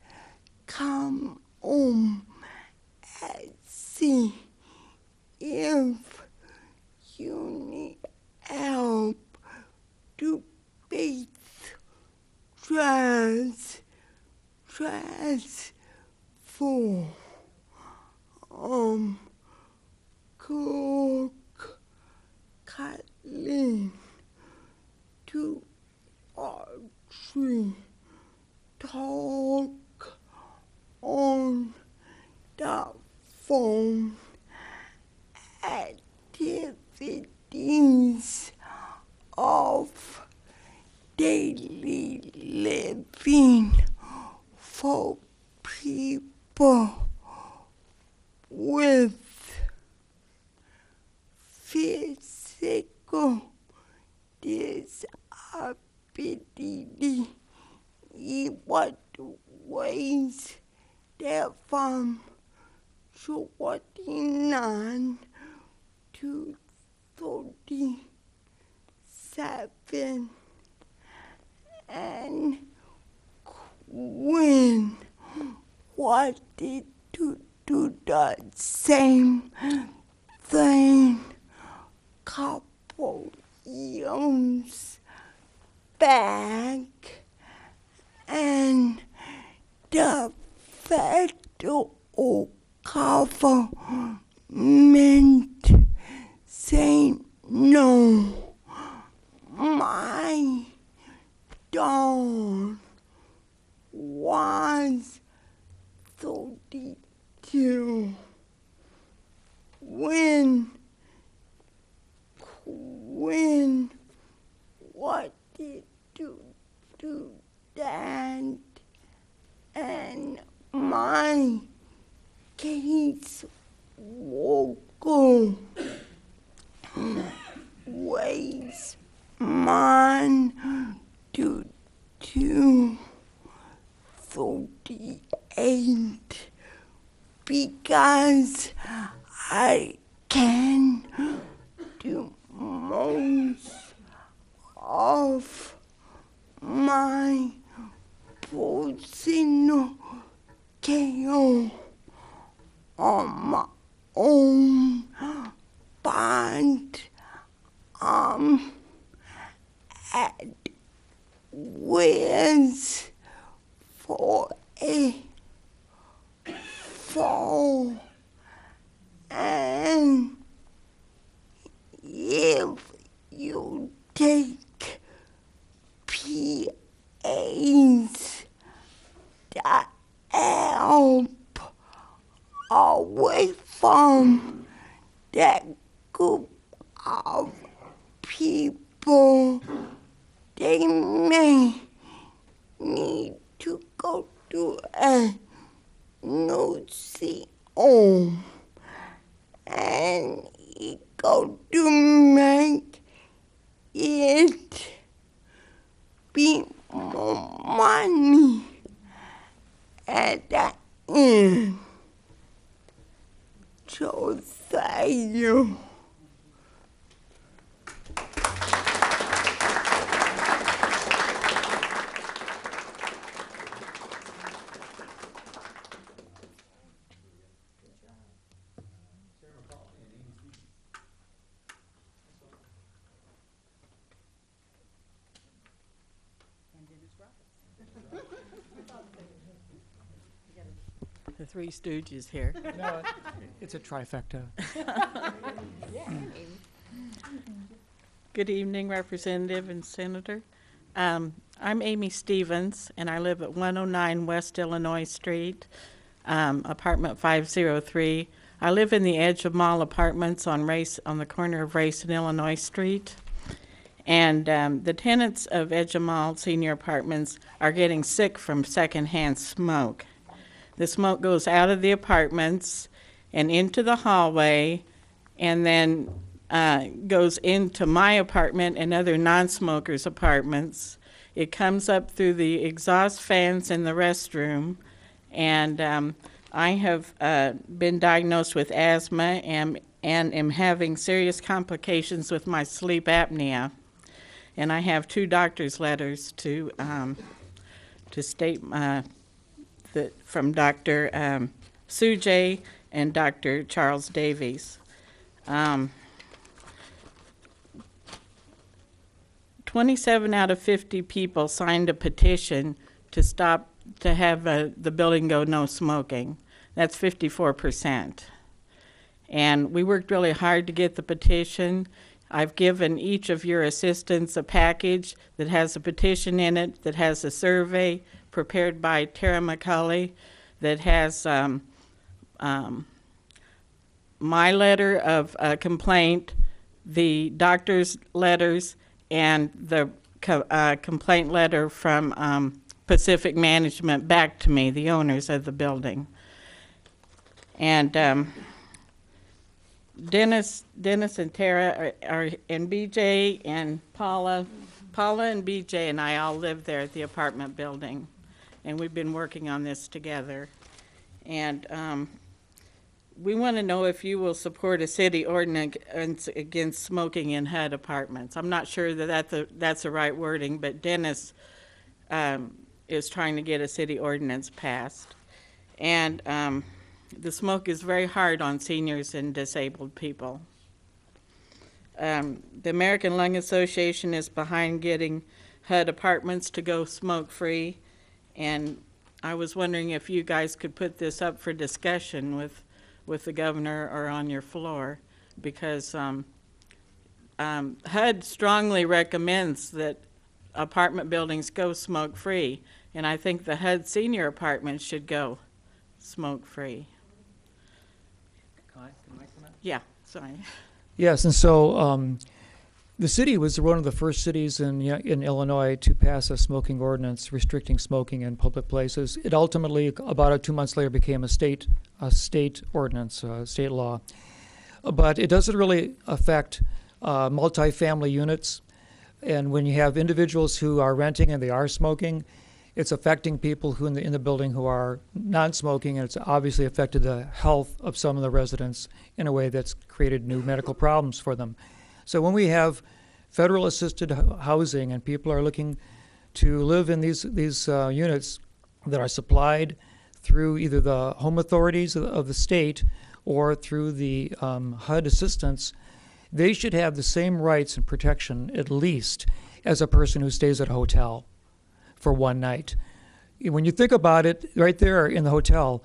come and see if you need help to beat for Cook Kathleen to actually talk on the phone. Activities of daily living for people with physical disability. What ways that from 49 to 37, and when what did to do the same thing couple years back, and the federal government saying no. My darn was 32 when what did do that and my case vocal weighs mine to 38 because I can do most of my personal care on my own, but at risk for a fall, and if you take PAs that help away from that group of people, they may need to go to a nursing home, and it go to make it be more money at the end. So thank you. The Three Stooges here. No, it's a trifecta. Good evening, Representative and Senator. I'm Amy Stevens, and I live at 109 West Illinois Street, apartment 503. I live in the Edge of Mall Apartments on the corner of Race and Illinois Street. And the tenants of Edge of Mall Senior Apartments are getting sick from secondhand smoke. The smoke goes out of the apartments and into the hallway, and then goes into my apartment and other non-smokers' apartments. It comes up through the exhaust fans in the restroom, and I have been diagnosed with asthma and am having serious complications with my sleep apnea. And I have 2 doctor's letters to state from Dr. Sujay and Dr. Charles Davies. 27 out of 50 people signed a petition to have the building go no smoking. That's 54%. And we worked really hard to get the petition. I've given each of your assistants a package that has a petition in it, that has a survey prepared by Tara McCulley, that has my letter of complaint, the doctor's letters, and the complaint letter from Pacific Management back to me, the owners of the building. And Dennis and Tara are and BJ and Paula and BJ and I all live there at the apartment building, and we've been working on this together. And we want to know if you will support a city ordinance against smoking in HUD apartments. I'm not sure that that's the right wording, but Dennis is trying to get a city ordinance passed. And the smoke is very hard on seniors and disabled people. The American Lung Association is behind getting HUD apartments to go smoke-free, and I was wondering if you guys could put this up for discussion with the governor or on your floor, because HUD strongly recommends that apartment buildings go smoke-free, And I think the HUD senior apartment should go smoke-free. Yeah, sorry. Yes, and so the city was one of the first cities in Illinois to pass a smoking ordinance restricting smoking in public places. It ultimately, about 2 months later, became a state ordinance, state law. But it doesn't really affect multifamily units. And when you have individuals who are renting and they are smoking, it's affecting people who in the building who are non-smoking, and it's obviously affected the health of some of the residents in a way that's created new medical problems for them. So when we have federal assisted housing and people are looking to live in these units that are supplied through either the home authorities of the state or through the HUD assistance, they should have the same rights and protection at least as a person who stays at a hotel for one night. When you think about it, right there in the hotel,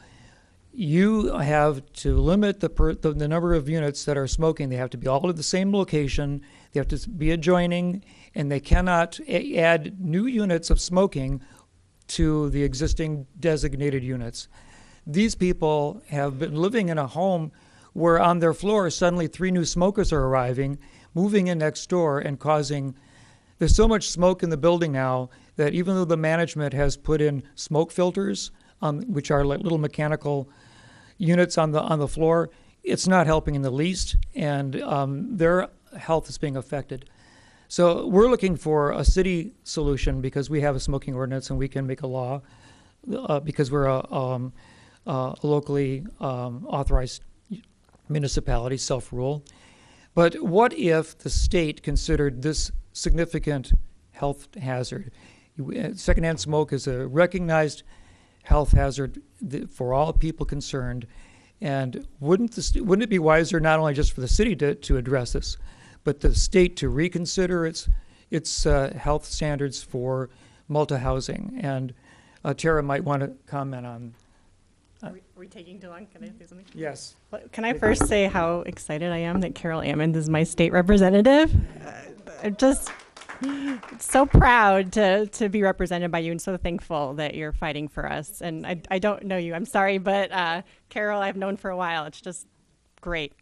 you have to limit the number of units that are smoking. They have to be all at the same location. They have to be adjoining, and they cannot add new units of smoking to the existing designated units. These people have been living in a home where on their floor suddenly 3 new smokers are arriving, moving in next door and causing. There's so much smoke in the building now that even though the management has put in smoke filters, which are like little mechanical units on the floor, it's not helping in the least, and their health is being affected. So we're looking for a city solution because we have a smoking ordinance and we can make a law because we're a locally authorized municipality, self-rule. But what if the state considered this significant health hazard? Secondhand smoke is a recognized health hazard for all people concerned. And wouldn't it be wiser not only just for the city to address this, but the state to reconsider its health standards for multi-housing? And Tara might want to comment on. Are we taking too long? Can I say something? Yes. Well, can I first say how excited I am that Carol Ammons is my state representative? I'm just so proud to be represented by you and so thankful that you're fighting for us. And I don't know you. I'm sorry, but Carol I've known for a while. It's just great.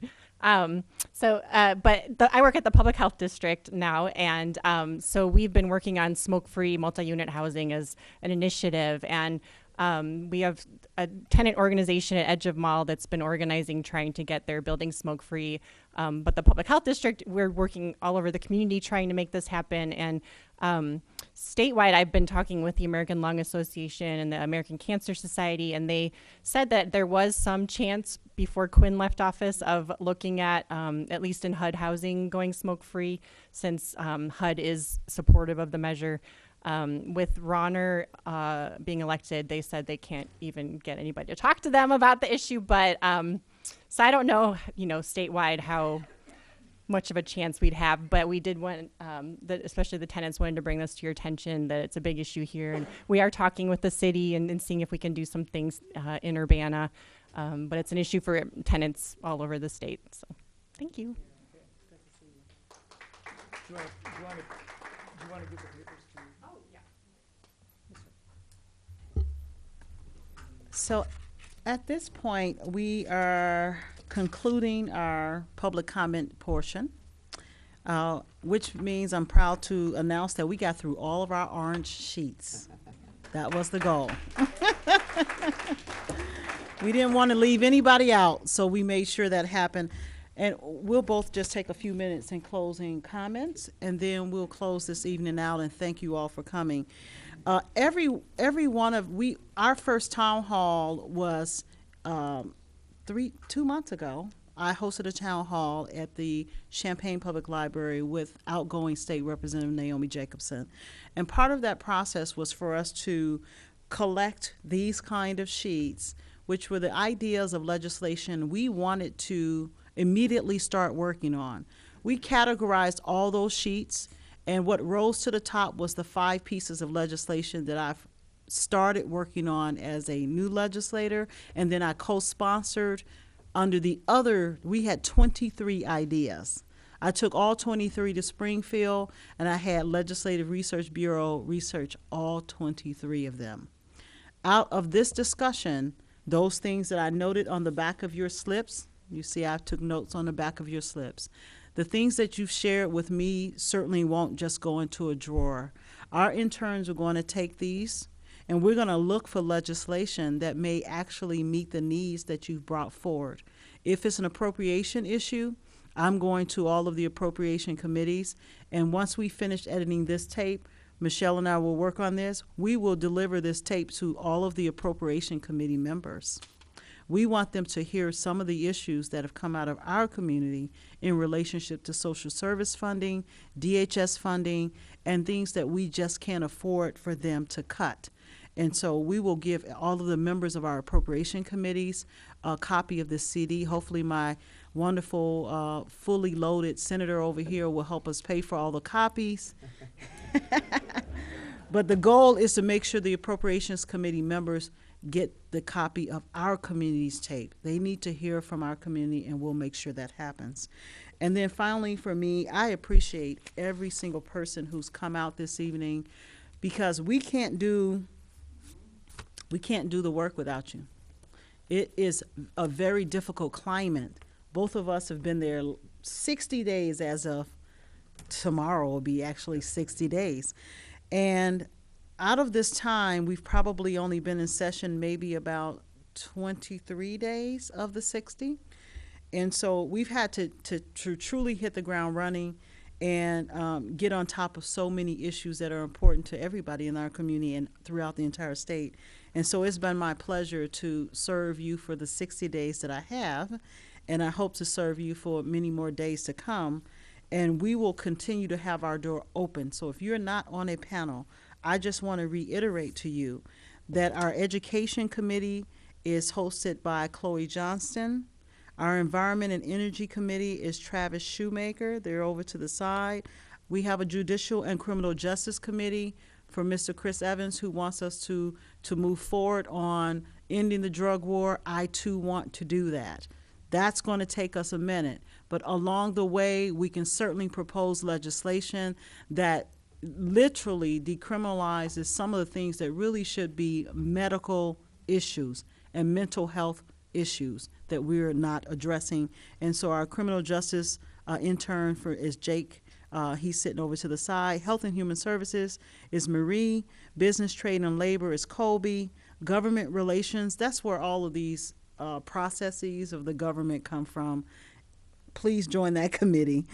But I work at the public health district now, and so we've been working on smoke-free multi-unit housing as an initiative, and we have a tenant organization at Edge of Mall that's been organizing, trying to get their building smoke-free. But the public health district, we're working all over the community trying to make this happen. And statewide, I've been talking with the American Lung Association and the American Cancer Society, and they said that there was some chance before Quinn left office of looking at least in HUD housing, going smoke-free, since HUD is supportive of the measure. With Ronner being elected, they said they can't even get anybody to talk to them about the issue. But so I don't know, statewide how much of a chance we'd have. But we did want, especially the tenants wanted to bring this to your attention, that it's a big issue here. And we are talking with the city and seeing if we can do some things in Urbana. But it's an issue for tenants all over the state. So thank you. Do you want to give the papers to? Oh, yeah. So at this point, we are concluding our public comment portion, which means I'm proud to announce that we got through all of our orange sheets. That was the goal. We didn't want to leave anybody out, so we made sure that happened. And we'll both just take a few minutes in closing comments, and then we'll close this evening out, and thank you all for coming. Our first town hall was 2 months ago. I hosted a town hall at the Champaign Public Library with outgoing State Representative Naomi Jacobson. And part of that process was for us to collect these kind of sheets, which were the ideas of legislation we wanted to immediately start working on. We categorized all those sheets, and what rose to the top was the 5 pieces of legislation that I've started working on as a new legislator, and then I co-sponsored under the other. We had 23 ideas I took all 23 to Springfield, and I had Legislative Research Bureau research all 23 of them. Out of this discussion, those things that I noted on the back of your slips, you see I took notes on the back of your slips. The things that you've shared with me certainly won't just go into a drawer. Our interns are going to take these, and we're going to look for legislation that may actually meet the needs that you've brought forward. If it's an appropriation issue, I'm going to all of the appropriation committees, and once we finish editing this tape, Michelle and I will work on this. We will deliver this tape to all of the appropriation committee members. We want them to hear some of the issues that have come out of our community in relationship to social service funding, DHS funding, and things that we just can't afford for them to cut. And so we will give all of the members of our appropriation committees a copy of this CD. Hopefully my wonderful, fully loaded senator over here will help us pay for all the copies. But the goal is to make sure the appropriations committee members get the copy of our community's tape. They need to hear from our community, and we'll make sure that happens. And then finally, for me, I appreciate every single person who's come out this evening, because we can't do the work without you. It is a very difficult climate. Both of us have been there 60 days. As of tomorrow will be actually 60 days. And out of this time, we've probably only been in session maybe about 23 days of the 60. And so we've had to truly hit the ground running and get on top of so many issues that are important to everybody in our community and throughout the entire state. And so it's been my pleasure to serve you for the 60 days that I have, and I hope to serve you for many more days to come. And we will continue to have our door open. So if you're not on a panel, I just want to reiterate to you that our education committee is hosted by Chloe Johnston. Our environment and energy committee is Travis Shoemaker. They're over to the side. We have a judicial and criminal justice committee for Mr. Chris Evans, who wants us to move forward on ending the drug war. I too want to do that. That's going to take us a minute. But along the way, we can certainly propose legislation that literally decriminalizes some of the things that really should be medical issues and mental health issues that we're not addressing. And so our criminal justice intern is Jake. He's sitting over to the side. Health and Human Services is Marie. Business, Trade, and Labor is Colby. Government Relations, that's where all of these processes of the government come from. Please join that committee.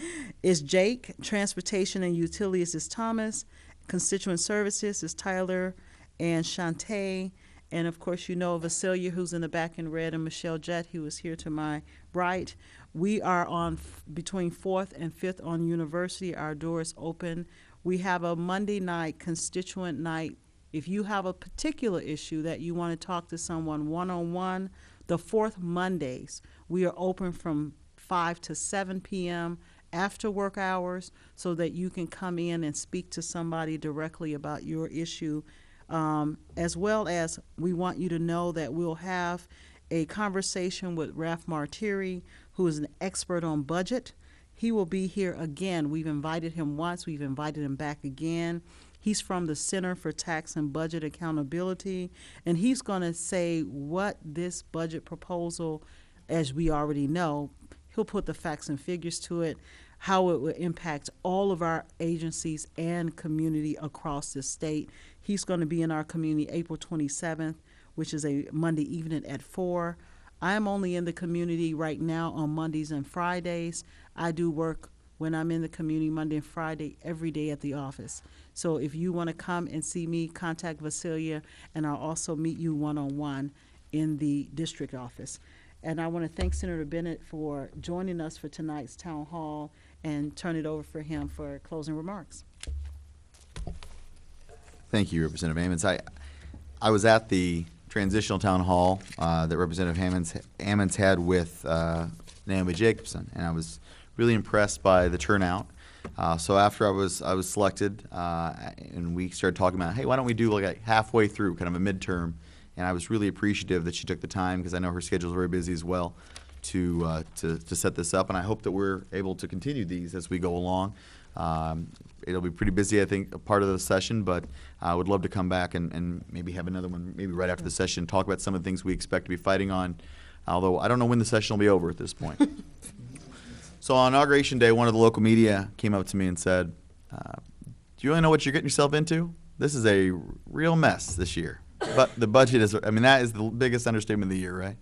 Is Jake. Transportation and Utilities is Thomas. Constituent Services is Tyler and Shantae. And of course, you know Vasilia, who's in the back in red, and Michelle Jett, who is here to my right. We are on between 4th and 5th on University. Our door is open. We have a Monday night constituent night. If you have a particular issue that you want to talk to someone one-on-one, the 4th Mondays, we are open from 5 to 7 p.m. after work hours, so that you can come in and speak to somebody directly about your issue. As well as we want you to know that we'll have a conversation with Ralph Martiri, who is an expert on budget. He will be here again. We've invited him once. We've invited him back again. He's from the Center for Tax and Budget Accountability, and he's going to say what this budget proposal, as we already know, he'll put the facts and figures to it, how it will impact all of our agencies and community across the state. He's going to be in our community April 27th, which is a Monday evening at 4. I'm only in the community right now on Mondays and Fridays. I do work when I'm in the community Monday and Friday every day at the office. So if you want to come and see me, contact Vasilia, and I'll also meet you one-on-one in the district office. And I want to thank Senator Bennett for joining us for tonight's town hall, and turn it over for him for closing remarks. Thank you, Representative Ammons. I was at the transitional town hall that Representative Ammons had with Naomi Jacobson, and I was really impressed by the turnout. So after I was selected, and we started talking about, hey, why don't we do like a halfway through, kind of a midterm, and I was really appreciative that she took the time, because I know her schedule is very busy as well. to set this up, and I hope that we're able to continue these as we go along. It'll be pretty busy, I think, a part of the session, but I would love to come back and maybe have another one, maybe right after the session, talk about some of the things we expect to be fighting on, although I don't know when the session will be over at this point. So on Inauguration Day, one of the local media came up to me and said, do you really know what you're getting yourself into? This is a real mess this year. But the budget is, I mean, that is the biggest understatement of the year, right?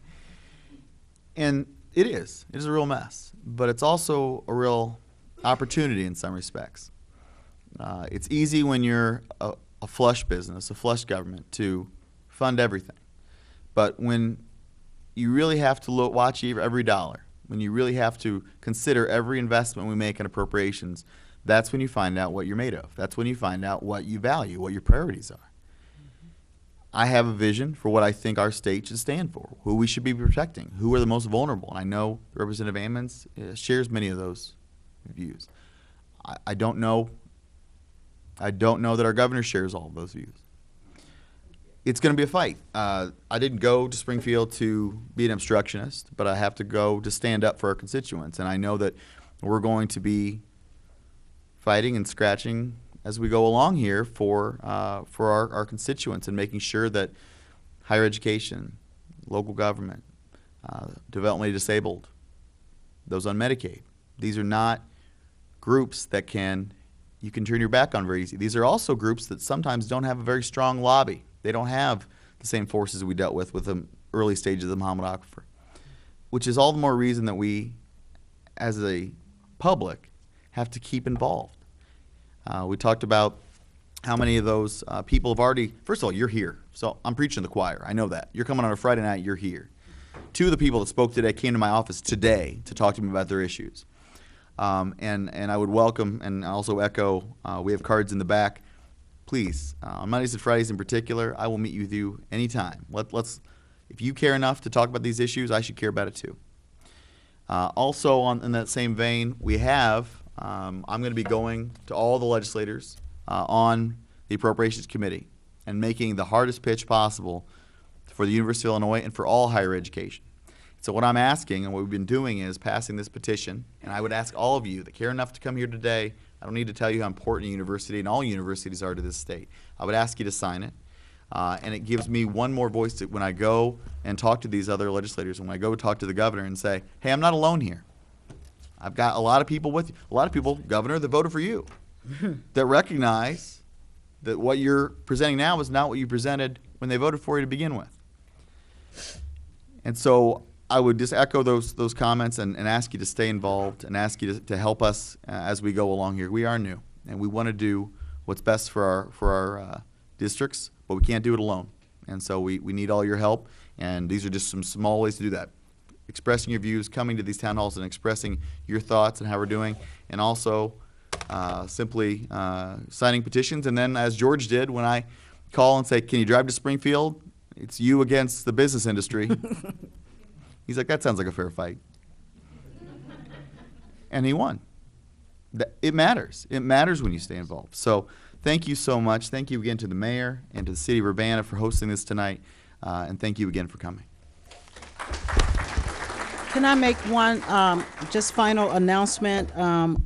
And it is. It is a real mess. But it's also a real opportunity in some respects. It's easy when you're a flush business, a flush government, to fund everything. But when you really have to watch every dollar, when you really have to consider every investment we make in appropriations, that's when you find out what you're made of. That's when you find out what you value, what your priorities are. I have a vision for what I think our state should stand for, who we should be protecting, who are the most vulnerable. And I know Representative Ammons shares many of those views. I don't know that our governor shares all of those views. It's going to be a fight. I didn't go to Springfield to be an obstructionist, but I have to go to stand up for our constituents. And I know that we're going to be fighting and scratching as we go along here for our constituents and making sure that higher education, local government, developmentally disabled, those on Medicaid, these are not groups that you can turn your back on very easy. These are also groups that sometimes don't have a very strong lobby. They don't have the same forces we dealt with the early stages of the Muhammad Aquifer, which is all the more reason that we, as a public, have to keep involved. We talked about how many of those people have already, first of all, you're here. So I'm preaching to the choir. I know that. You're coming on a Friday night, you're here. Two of the people that spoke today came to my office today to talk to me about their issues. And I would welcome and also echo, we have cards in the back. Please, on Mondays and Fridays in particular, I will meet with you anytime. If you care enough to talk about these issues, I should care about it too. Also, in that same vein, we have, I'm going to be going to all the legislators on the Appropriations Committee and making the hardest pitch possible for the University of Illinois and for all higher education. So what I'm asking and what we've been doing is passing this petition, and I would ask all of you that care enough to come here today, I don't need to tell you how important a university and all universities are to this state. I would ask you to sign it, and it gives me one more voice when I go and talk to these other legislators, and when I go talk to the governor and say, hey, I'm not alone here. I've got a lot of people with you, a lot of people, Governor, that voted for you, that recognize that what you're presenting now is not what you presented when they voted for you to begin with. And so I would just echo those comments and ask you to stay involved and ask you to help us as we go along here. We are new, and we want to do what's best for our districts, but we can't do it alone. And so we need all your help, and these are just some small ways to do that. Expressing your views, coming to these town halls and expressing your thoughts and how we're doing, and also simply signing petitions. And then, as George did, when I call and say, can you drive to Springfield? It's you against the business industry. He's like, that sounds like a fair fight. And he won. It matters. It matters when you stay involved. So thank you so much. Thank you again to the mayor and to the city of Urbana for hosting this tonight. And thank you again for coming. Can I make one just final announcement?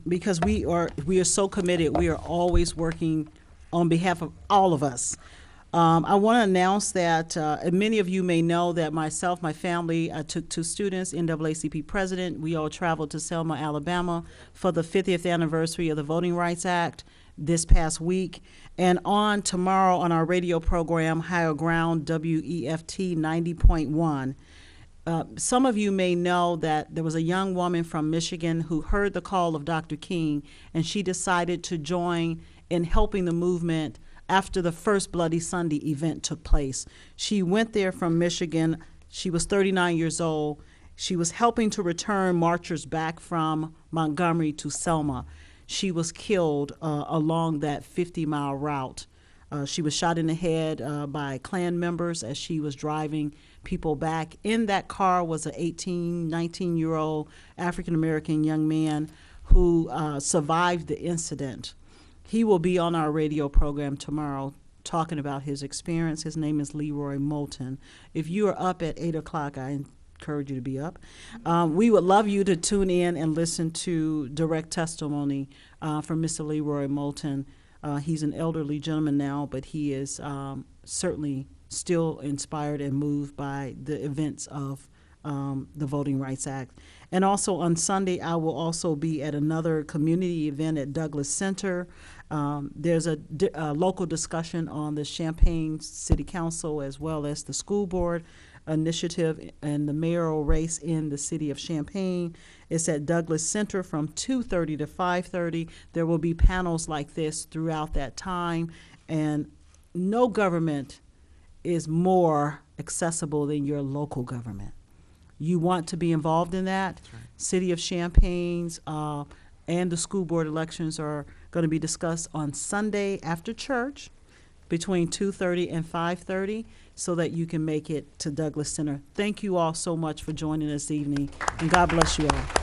Because we are so committed. We are always working on behalf of all of us. I want to announce that many of you may know that myself, my family, I took 2 students, NAACP president. We all traveled to Selma, Alabama for the 50th anniversary of the Voting Rights Act this past week. And on tomorrow on our radio program, Higher Ground, WEFT 90.1, some of you may know that there was a young woman from Michigan who heard the call of Dr. King, and she decided to join in helping the movement after the first Bloody Sunday event took place. She went there from Michigan. She was 39 years old. She was helping to return marchers back from Montgomery to Selma. She was killed along that 50-mile route. She was shot in the head by Klan members as she was driving people back. In that car was an 19-year-old African-American young man who survived the incident. He will be on our radio program tomorrow talking about his experience. His name is Leroy Moulton. If you are up at 8 o'clock, I encourage you to be up. We would love you to tune in and listen to direct testimony from Mr. Leroy Moulton. He's an elderly gentleman now, but he is certainly still inspired and moved by the events of the Voting Rights Act. And also on Sunday, I will also be at another community event at Douglas Center. There's a local discussion on the Champaign City Council as well as the school board initiative and the mayoral race in the city of Champaign. It's at Douglas Center from 2:30 to 5:30. There will be panels like this throughout that time, and no government is more accessible than your local government. You want to be involved in that. Right. City of Champaign's and the school board elections are going to be discussed on Sunday after church between 2:30 and 5:30 so that you can make it to Douglas Center. Thank you all so much for joining us this evening, and God bless you all.